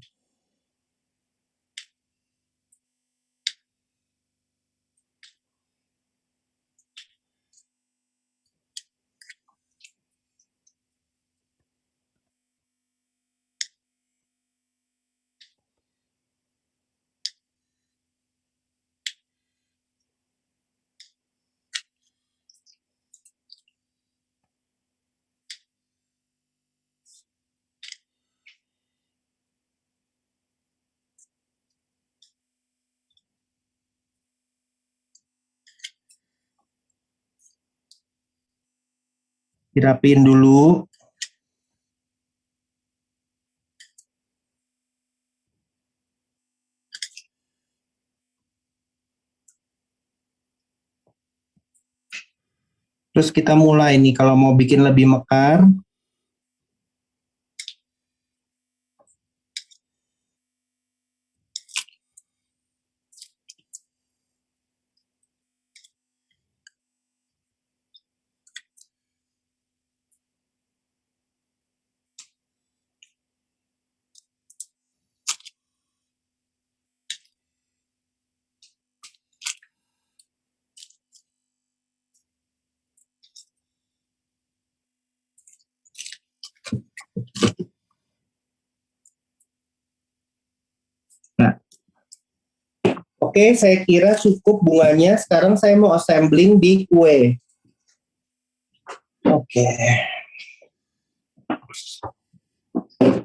Dirapiin dulu. Terus kita mulai nih kalau mau bikin lebih mekar. Nah, oke, saya kira cukup bunganya. Sekarang saya mau assembling di kue. Oke.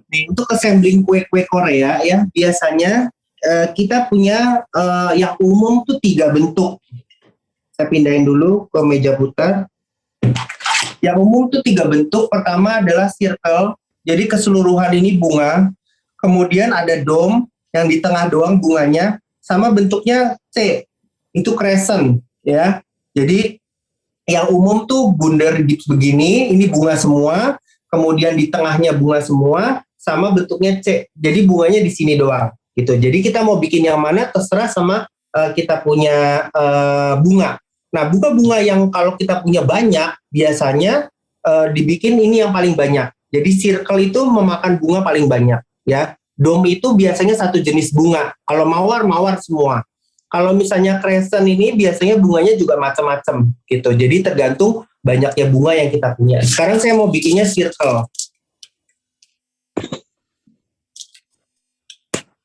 Nih, untuk assembling kue-kue Korea ya, biasanya kita punya yang umum tuh 3 bentuk. Saya pindahin dulu ke meja putar. Yang umum tuh 3 bentuk. Pertama adalah circle, jadi keseluruhan ini bunga. Kemudian ada dome, yang di tengah doang bunganya, sama bentuknya C, itu crescent ya. Jadi yang umum tuh bundar begini, ini bunga semua, kemudian di tengahnya bunga semua, sama bentuknya C. Jadi bunganya di sini doang gitu. Jadi kita mau bikin yang mana terserah sama kita punya bunga. Nah, bunga-bunga yang kalau kita punya banyak, biasanya dibikin ini yang paling banyak. Jadi circle itu memakan bunga paling banyak ya. Dome itu biasanya satu jenis bunga. Kalau mawar, mawar semua. Kalau misalnya crescent ini biasanya bunganya juga macam-macam gitu. Jadi tergantung banyaknya bunga yang kita punya. Sekarang saya mau bikinnya circle.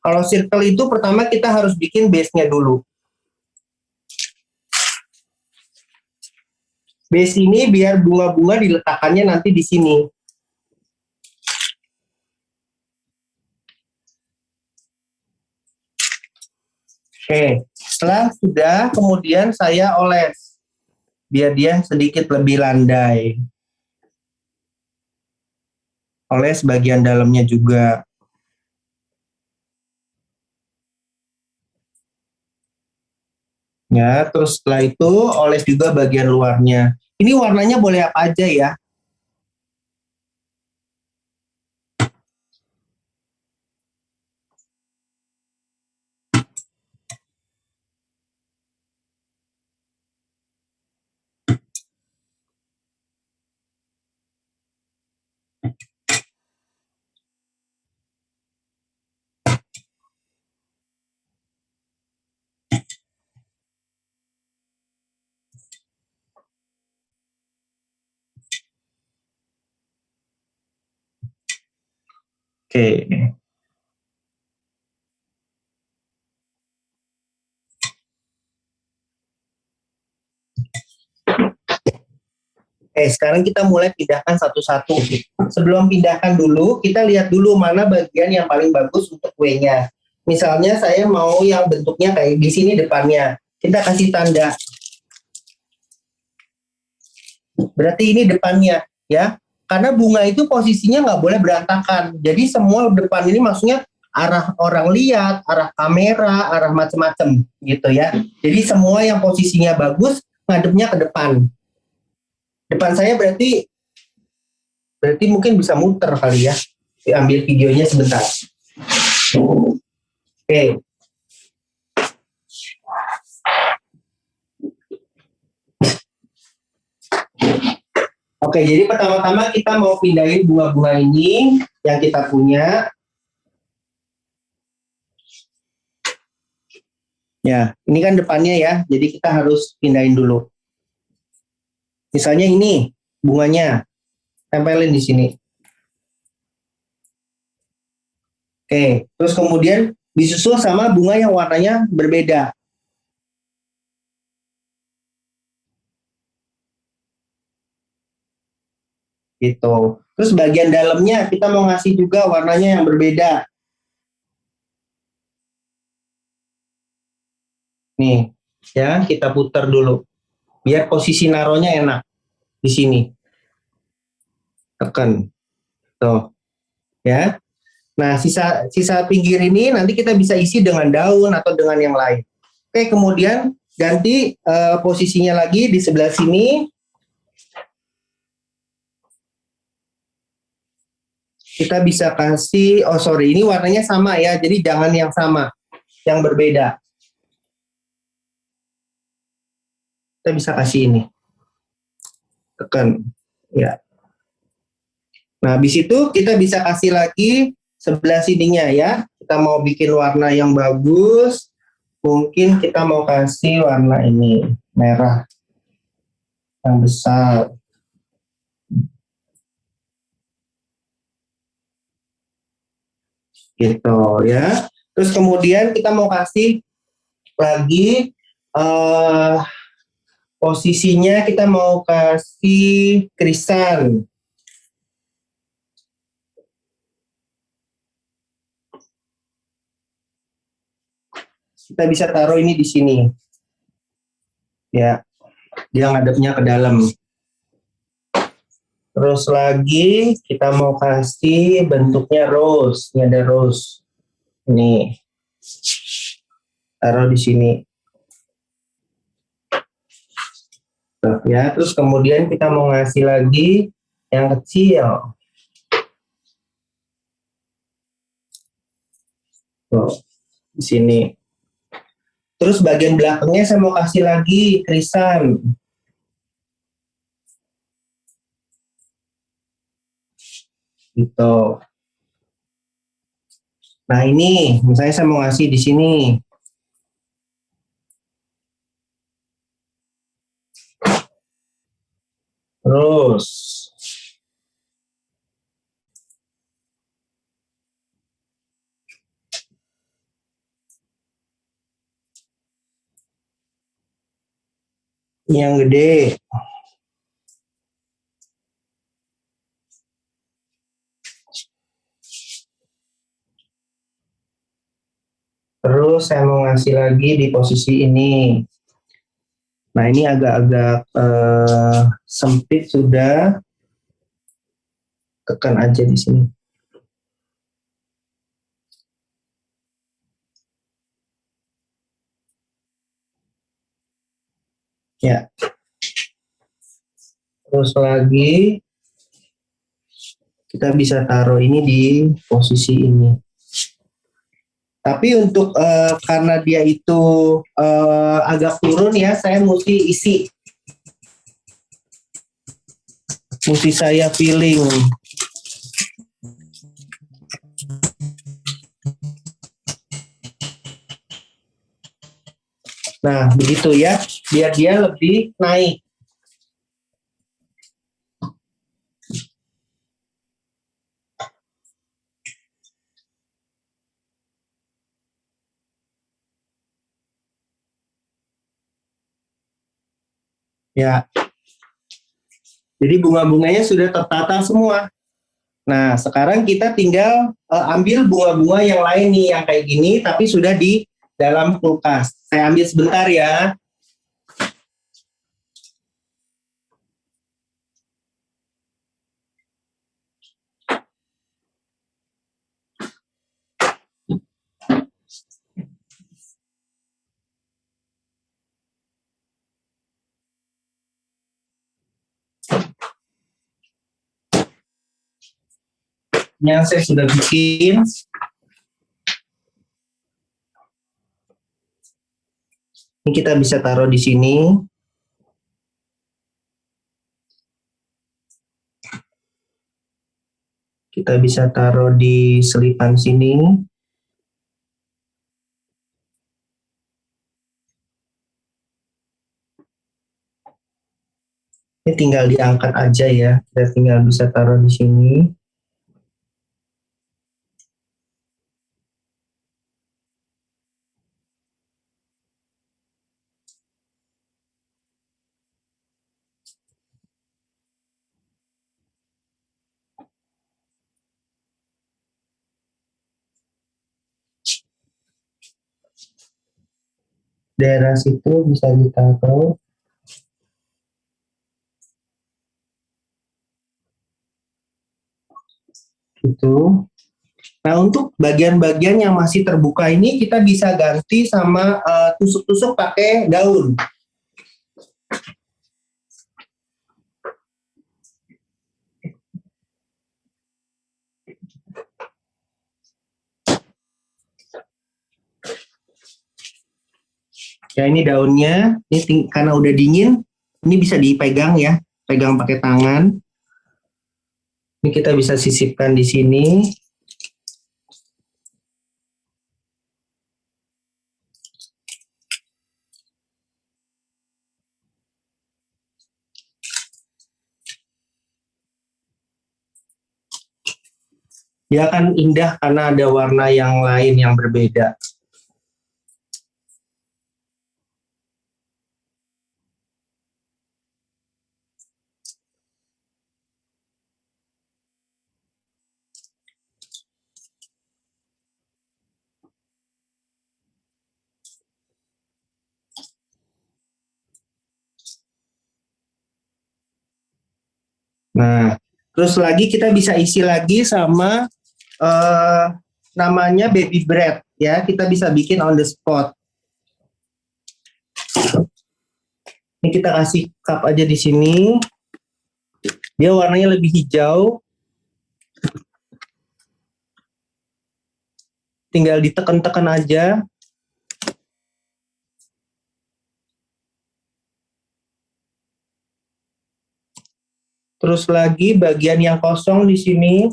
Kalau circle itu pertama kita harus bikin base-nya dulu. Base ini biar bunga-bunga diletakkannya nanti di sini. Oke, setelah sudah, kemudian saya oles biar dia sedikit lebih landai. Oles bagian dalamnya juga. Ya, terus setelah itu oles juga bagian luarnya. Ini warnanya boleh apa aja ya. Oke. Sekarang kita mulai pindahkan satu-satu. Sebelum pindahkan dulu, kita lihat dulu mana bagian yang paling bagus untuk kuenya. Misalnya saya mau yang bentuknya kayak di sini depannya. Kita kasih tanda. Berarti ini depannya, ya. Karena bunga itu posisinya nggak boleh berantakan. Jadi semua depan ini maksudnya arah orang lihat, arah kamera, arah macam-macam gitu ya. Jadi semua yang posisinya bagus ngadepnya ke depan. Depan saya berarti mungkin bisa muter kali ya. Ambil videonya sebentar. Oke. Oke, jadi pertama-tama kita mau pindahin bunga-bunga ini yang kita punya. Ya, ini kan depannya ya. Jadi kita harus pindahin dulu. Misalnya ini bunganya, tempelin di sini. Oke, terus kemudian disusul sama bunga yang warnanya berbeda. Gitu. Terus bagian dalamnya kita mau ngasih juga warnanya yang berbeda. Nih, ya kita putar dulu. Biar posisi naruhnya enak di sini. Tekan. Tuh. Ya. Nah, sisa pinggir ini nanti kita bisa isi dengan daun atau dengan yang lain. Oke, kemudian ganti posisinya lagi di sebelah sini. Kita bisa kasih, ini warnanya sama ya, jadi jangan yang sama, yang berbeda. Kita bisa kasih ini. Tekan. Ya. Nah, habis itu kita bisa kasih lagi sebelah sininya ya. Kita mau bikin warna yang bagus, mungkin kita mau kasih warna ini, merah. Yang besar. Gitu ya. Terus kemudian kita mau kasih lagi posisinya kita mau kasih krisan. kita bisa taruh ini di sini. Ya, dia ngadepnya ke dalam. Terus lagi kita mau kasih bentuknya rose. Ini ada rose. Ini taruh di sini. Tuh, ya, terus kemudian kita mau ngasih lagi yang kecil. Tuh, di sini. Terus bagian belakangnya saya mau kasih lagi krisan. Gitu. Nah ini, misalnya saya mau ngasih di sini. Terus. Yang gede. Terus saya mau ngasih lagi di posisi ini. Nah ini agak-agak sempit sudah. Tekan aja di sini. Ya. Terus lagi kita bisa taruh ini di posisi ini. Tapi untuk karena dia itu agak turun ya, saya mesti saya feeling. Nah, begitu ya, biar dia lebih naik. Ya. Jadi bunga-bunganya sudah tertata semua. Nah, sekarang kita tinggal ambil bunga-bunga yang lain nih, yang kayak gini, tapi sudah di dalam kulkas. Saya ambil sebentar ya. Yang saya sudah bikin. Ini kita bisa taruh di sini. Kita bisa taruh di selipan sini. Ini tinggal diangkat aja ya. Kita tinggal bisa taruh di sini. Daerah situ bisa ditaruh. Gitu. Nah, untuk bagian-bagian yang masih terbuka ini kita bisa ganti sama tusuk-tusuk pakai daun. Ya ini daunnya, ini karena udah dingin, ini bisa dipegang ya, pegang pakai tangan. Ini kita bisa sisipkan di sini. Dia akan indah karena ada warna yang lain yang berbeda. Nah, terus lagi kita bisa isi lagi sama namanya baby bread ya. Kita bisa bikin on the spot. Ini kita kasih cup aja di sini. Dia warnanya lebih hijau. Tinggal ditekan-tekan aja. Terus lagi bagian yang kosong di sini.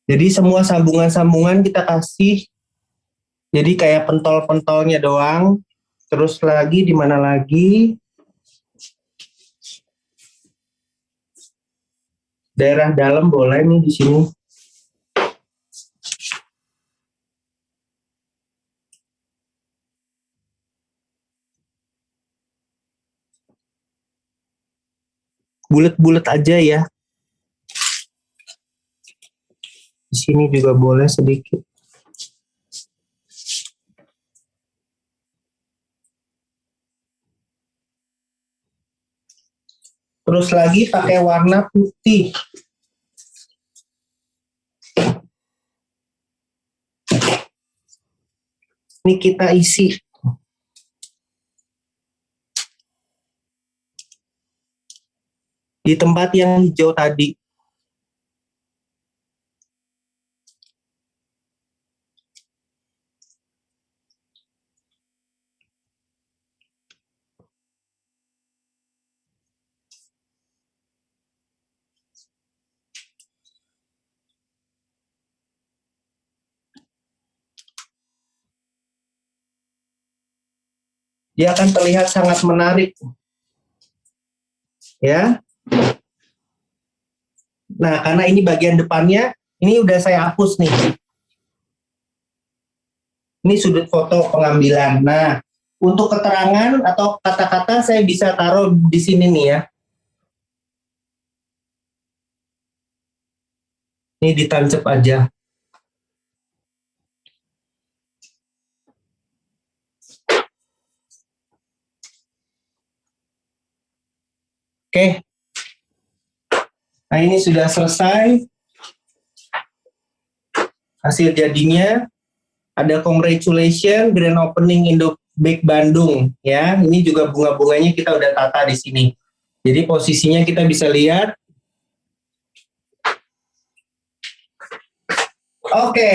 Jadi semua sambungan-sambungan kita kasih. Jadi kayak pentol-pentolnya doang. Terus lagi di mana lagi? Daerah dalam boleh nih di sini. Bulat-bulat aja ya. Di sini juga boleh sedikit. Terus lagi pakai warna putih. Ini kita isi. Di tempat yang hijau tadi. Dia akan terlihat sangat menarik. Ya. Nah, karena ini bagian depannya, ini udah saya hapus nih. Ini sudut foto pengambilan. Nah, untuk keterangan atau kata-kata saya bisa taruh di sini nih ya. Ini ditancap aja. Oke. Nah, ini sudah selesai. Hasil jadinya ada congratulations grand opening Indo-Bake Bandung ya. Ini juga bunga-bunganya kita udah tata di sini. Jadi posisinya kita bisa lihat. Oke.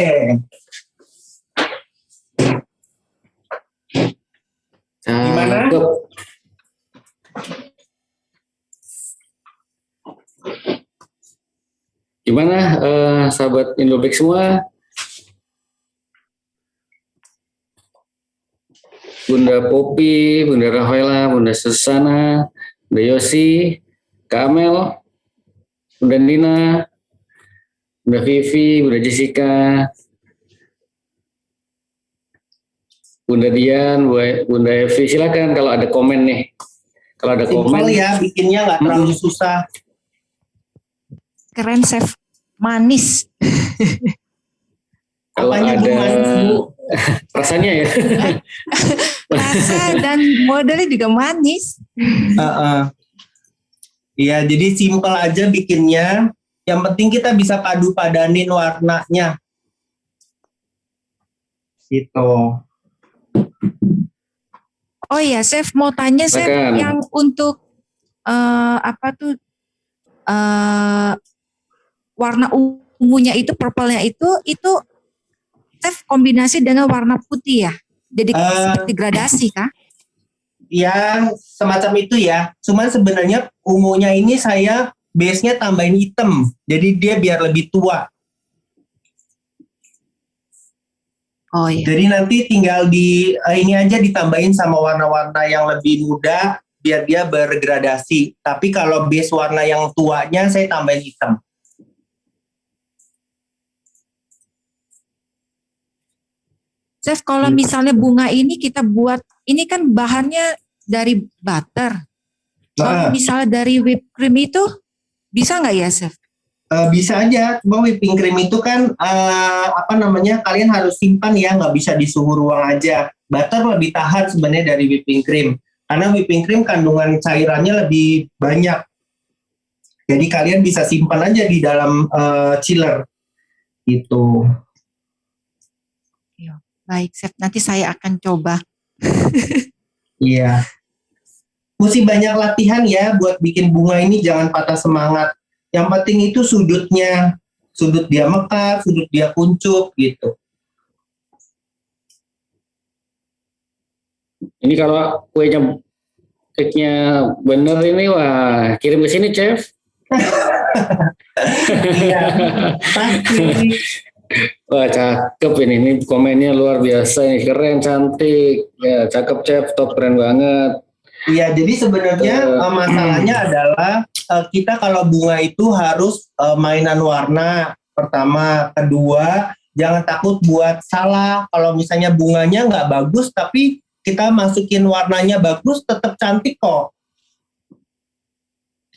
Gimana? Gimana sahabat Indo-Bake semua? Bunda Popi, Bunda Rafaela, Bunda Susana, Bunda Yosi, Kak Amel, Bunda Nina, Bunda Vivi, Bunda Jessica, Bunda Dian, Bunda Evi, silakan kalau ada komen nih. Kalau ada komen ya, bikinnya nggak terlalu susah. Keren, Chef. Manis. Kalau apanya ada manis, Bu? rasanya ya. Rasa dan modelnya juga manis. Iya, jadi simple aja bikinnya. Yang penting kita bisa padu-padanin warnanya. Gitu. Oh iya, Chef mau tanya, Chef, yang untuk warna ungunya itu, purple-nya itu Chef kombinasi dengan warna putih ya? Jadi seperti gradasi kah? Ya, semacam itu ya. Cuman sebenarnya ungunya ini saya base-nya tambahin hitam. Jadi dia biar lebih tua. Oh iya. Jadi nanti tinggal ini aja ditambahin sama warna-warna yang lebih muda biar dia bergradasi. Tapi kalau base warna yang tuanya saya tambahin hitam. Chef, kalau misalnya bunga ini kita buat, ini kan bahannya dari butter. Kalau misalnya dari whipped cream itu bisa nggak ya, Chef? Bisa aja, cuma whipping cream itu kan kalian harus simpan ya, nggak bisa di suhu ruang aja. Butter lebih tahan sebenarnya dari whipping cream, karena whipping cream kandungan cairannya lebih banyak. Jadi kalian bisa simpan aja di dalam chiller gitu. Baik, Chef. Nanti saya akan coba. Iya. Mesti banyak latihan ya buat bikin bunga ini, jangan patah semangat. Yang penting itu sudutnya, sudut dia mekar, sudut dia kuncup gitu. Ini kalau cake-nya bener ini, wah kirim ke sini, Chef. Iya, pasti. Wah cakep ini komennya luar biasa ini, keren, cantik, ya cakep Chef, top, keren banget. Iya, jadi sebenarnya masalahnya adalah kita kalau bunga itu harus mainan warna pertama, kedua jangan takut buat salah. Kalau misalnya bunganya nggak bagus tapi kita masukin warnanya bagus, tetap cantik kok.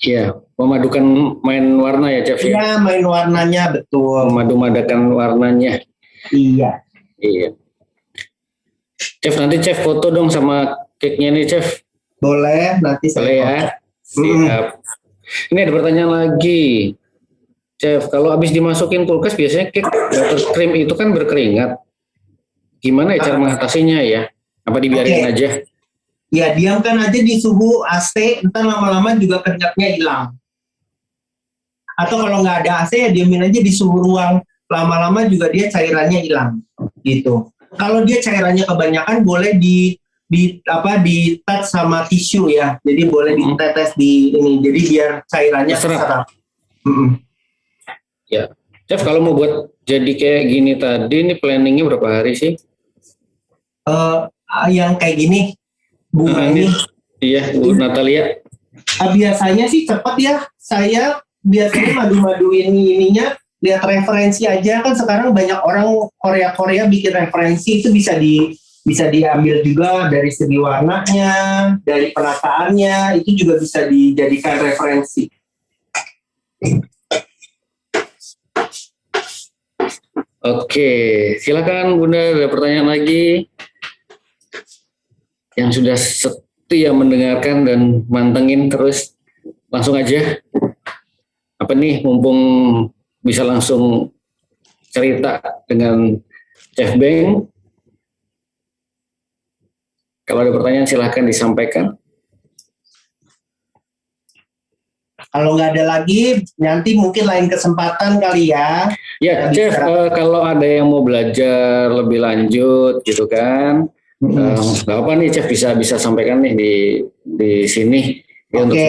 Iya, memadukan main warna ya Chef. Iya, main warnanya betul. Memadu-madakan warnanya. Iya. Iya. Chef, nanti Chef foto dong sama cake-nya nih Chef. Boleh, nanti saya boleh ya. Siap. Ini ada pertanyaan lagi. Chef, kalau habis dimasukin kulkas biasanya cake buttercream itu kan berkeringat. Gimana ya cara mengatasinya ya? Apa dibiarin aja? Ya, diamkan aja di suhu AC, ntar lama-lama juga keringatnya hilang. Atau kalau nggak ada AC ya diamin aja di suhu ruang. Lama-lama juga dia cairannya hilang. Gitu. Kalau dia cairannya kebanyakan boleh di touch sama tisu ya, jadi boleh ditetes di ini, jadi biar cairannya terserap. Ya, Chef, kalau mau buat jadi kayak gini tadi, ini planningnya berapa hari sih? Yang kayak gini, bunga ini. Iya, Bu Natalia. Biasanya sih cepat ya, saya biasanya madu-maduin ininya, lihat referensi aja, kan sekarang banyak orang Korea bikin referensi, itu bisa diambil juga dari segi warnanya, dari penataannya, itu juga bisa dijadikan referensi. Oke, silakan Bunda, ada pertanyaan lagi yang sudah setia mendengarkan dan mantengin terus, langsung aja. Apa nih, mumpung bisa langsung cerita dengan Chef Beng. Kalau ada pertanyaan silahkan disampaikan. Kalau nggak ada lagi, nanti mungkin lain kesempatan kali ya. Ya, Chef, kalau ada yang mau belajar lebih lanjut gitu kan, nggak apa nih Chef, bisa sampaikan nih di sini. Ya, untuk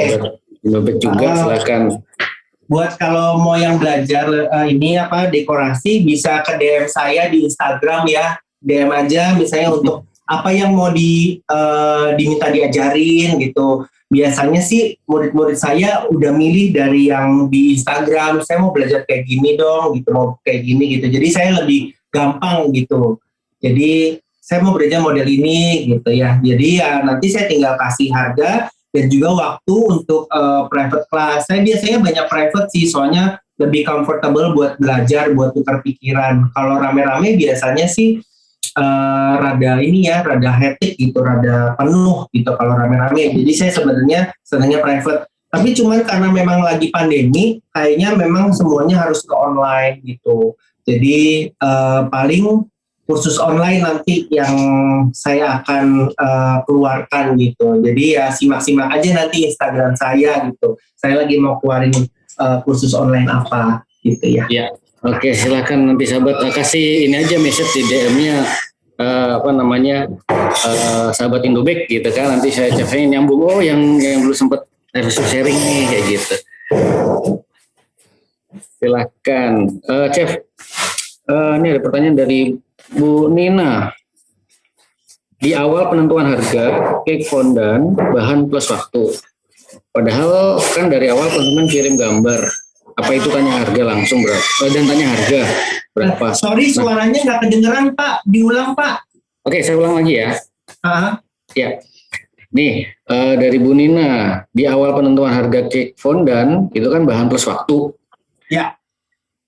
Sobat juga silakan. Buat kalau mau yang belajar dekorasi, bisa ke DM saya di Instagram ya. DM aja misalnya untuk apa yang mau diminta diajarin gitu. Biasanya sih murid-murid saya udah milih dari yang di Instagram, saya mau belajar kayak gini dong gitu, mau kayak gini gitu. Jadi saya lebih gampang gitu. Jadi saya mau belajar model ini gitu ya. Jadi ya nanti saya tinggal kasih harga dan juga waktu untuk private class. Saya biasanya banyak private sih, soalnya lebih comfortable buat belajar, buat tukar pikiran. Kalau rame-rame biasanya sih rada hektik gitu, rada penuh gitu kalau rame-rame. Jadi saya sebenarnya senangnya private. Tapi cuman karena memang lagi pandemi, kayaknya memang semuanya harus ke online gitu. Jadi paling kursus online nanti yang saya akan keluarkan gitu. Jadi ya simak-simak aja nanti Instagram saya gitu. Saya lagi mau keluarin kursus online apa gitu ya. Ya. Oke, silakan nanti sahabat kasih ini aja message di DM-nya sahabat Indobek gitu kan, nanti saya cek nyambung yang belum sempat sharing nih kayak gitu. Silakan Chef. Ini ada pertanyaan dari Bu Nina. Di awal penentuan harga cake fondant bahan plus waktu. Padahal kan dari awal konsumen kirim gambar. Apa itu tanya harga langsung berapa? Dan tanya harga berapa? Sorry, suaranya nggak kedengeran Pak. Diulang Pak. Oke, saya ulang lagi ya. Ya. Nih, dari Bu Nina. Di awal penentuan harga cake fondant itu kan bahan plus waktu. Ya.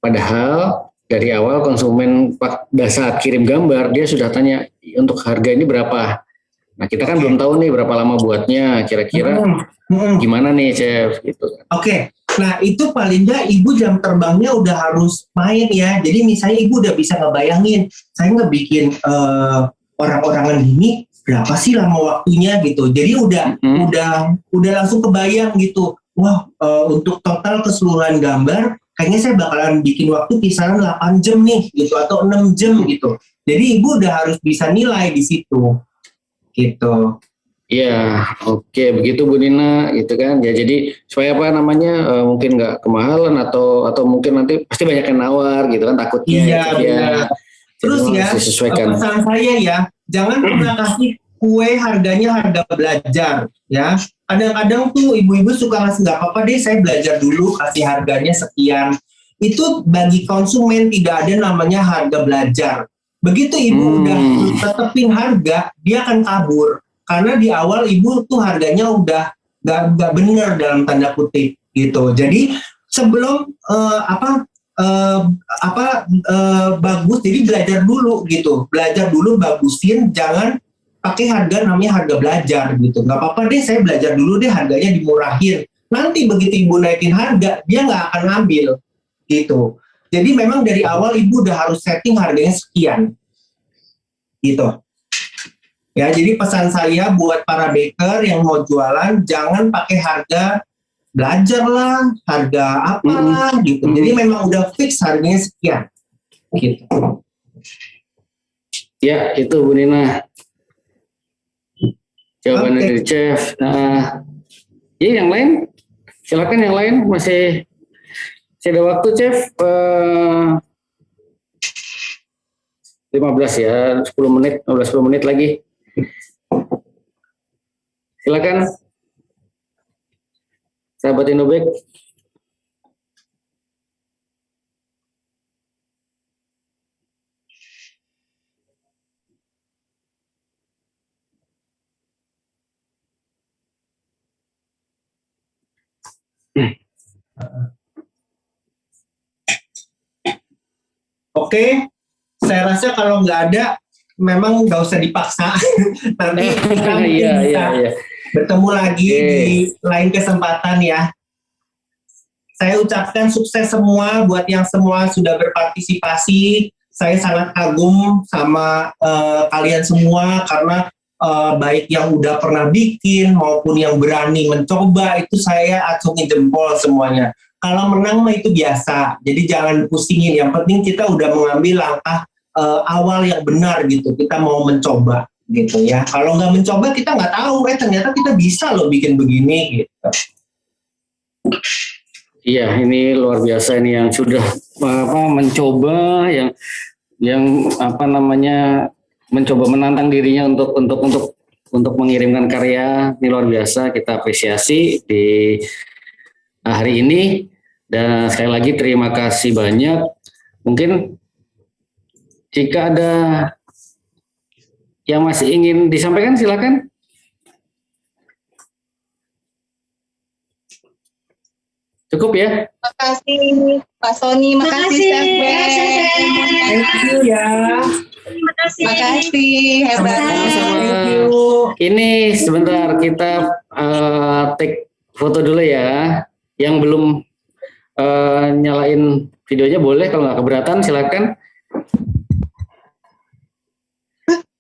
Padahal dari awal konsumen pada saat kirim gambar dia sudah tanya untuk harga ini berapa. Nah kita kan belum tahu nih berapa lama buatnya, kira-kira gimana nih chef gitu. Oke. Nah itu paling nggak ibu jam terbangnya udah harus main ya. Jadi misalnya ibu udah bisa ngebayangin, saya ngebikin orang-orangan gini berapa sih lama waktunya gitu. Jadi udah langsung kebayang gitu. Wah untuk total keseluruhan gambar kayaknya saya bakalan bikin waktu kisaran 8 jam nih gitu atau 6 jam gitu. Jadi ibu udah harus bisa nilai di situ gitu. Iya, oke begitu Bu Nina gitu kan. Ya jadi supaya apa namanya mungkin nggak kemahalan atau mungkin nanti pasti banyak yang nawar gitu kan takutnya. Iya benar. Terus jadi ya disesuaikan. pesan saya ya jangan pernah kasih kue harganya harga belajar ya. Kadang-kadang tuh ibu-ibu suka ngasih nggak apa-apa deh saya belajar dulu kasih harganya sekian. Itu bagi konsumen tidak ada namanya harga belajar. Begitu ibu udah tetepin harga dia akan kabur. Karena di awal ibu tuh harganya udah nggak benar dalam tanda kutip gitu. Jadi sebelum bagus, jadi belajar dulu gitu. Belajar dulu bagusin, jangan pakai harga namanya harga belajar gitu. Nggak apa-apa deh saya belajar dulu deh harganya dimurahin. Nanti begitu ibu naikin harga dia nggak akan ngambil gitu. Jadi memang dari awal ibu udah harus setting harganya sekian gitu. Ya, jadi pesan saya buat para baker yang mau jualan, jangan pakai harga belajar lah, harga apalah gitu. Jadi memang udah fix harganya sekian. Gitu. Ya, itu Bu Nina. Jawaban dari chef. Nah, jadi yang lain, silakan yang lain masih ada waktu chef. 15 ya, 10 menit, 15 menit lagi. Silakan, sahabat Inobek. Oke, saya rasa kalau nggak ada, memang nggak usah dipaksa. Nanti kita bisa bertemu lagi di lain kesempatan ya. Saya ucapkan sukses semua buat yang semua sudah berpartisipasi. Saya sangat kagum sama kalian semua karena baik yang udah pernah bikin maupun yang berani mencoba itu saya acungi jempol semuanya. Kalau menang mah itu biasa, jadi jangan pusingin. Yang penting kita udah mengambil langkah awal yang benar gitu. Kita mau mencoba gitu ya. Kalau nggak mencoba kita nggak tahu. Ternyata kita bisa loh bikin begini gitu. Iya, ini luar biasa ini yang sudah mencoba, yang apa namanya mencoba menantang dirinya untuk mengirimkan karya. Ini luar biasa, kita apresiasi di hari ini. Dan sekali lagi terima kasih banyak. Mungkin jika ada yang masih ingin disampaikan silakan. Cukup ya. Terima kasih Pak Sony, makasih Chef Ben. Thank you ya. Terima kasih, hebat. Sama-sama. Ini sebentar kita take foto dulu ya. Yang belum nyalain videonya boleh, kalau nggak keberatan silakan.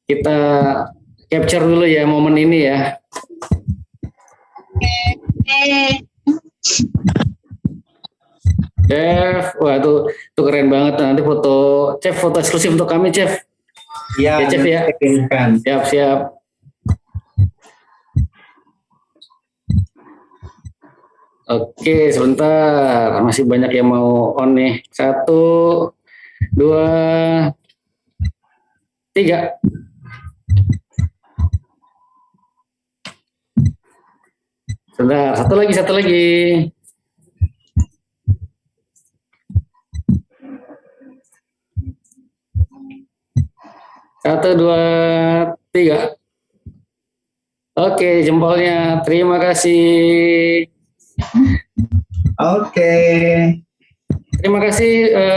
Kita capture dulu ya momen ini ya. Chef, wah itu keren banget. Nanti foto, Chef, foto eksklusif untuk kami, Chef. Ya, Chef ya. Siap. Oke, sebentar. Masih banyak yang mau on nih. 1, 2, 3. Sebentar, satu lagi. 1, 2, 3. Oke, jempolnya. Terima kasih. Oke. Terima kasih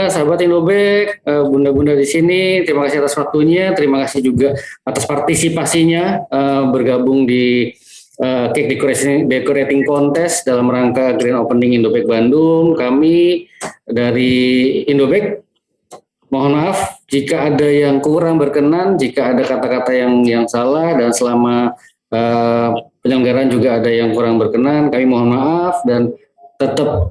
sahabat Indobek, bunda-bunda di sini. Terima kasih atas waktunya. Terima kasih juga atas partisipasinya bergabung di cake decorating contest dalam rangka Grand Opening Indobek Bandung. Kami dari Indobek mohon maaf jika ada yang kurang berkenan, jika ada kata-kata yang salah, dan selama penyelenggaraan juga ada yang kurang berkenan, kami mohon maaf dan tetap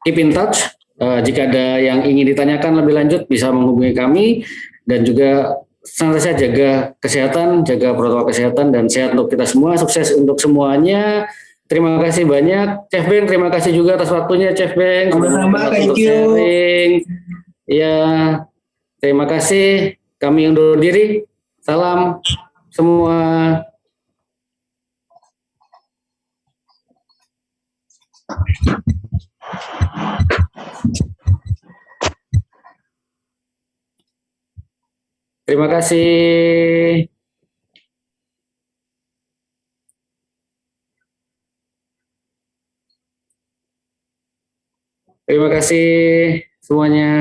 keep in touch. Jika ada yang ingin ditanyakan lebih lanjut bisa menghubungi kami, dan juga senantiasa jaga kesehatan, jaga protokol kesehatan, dan sehat untuk kita semua. Sukses untuk semuanya. Terima kasih banyak, Chef Beng. Terima kasih juga atas waktunya, Chef Beng. Sama-sama, thank you. Sharing. Ya, terima kasih. Kami undur diri. Salam semua. Terima kasih. Terima kasih semuanya.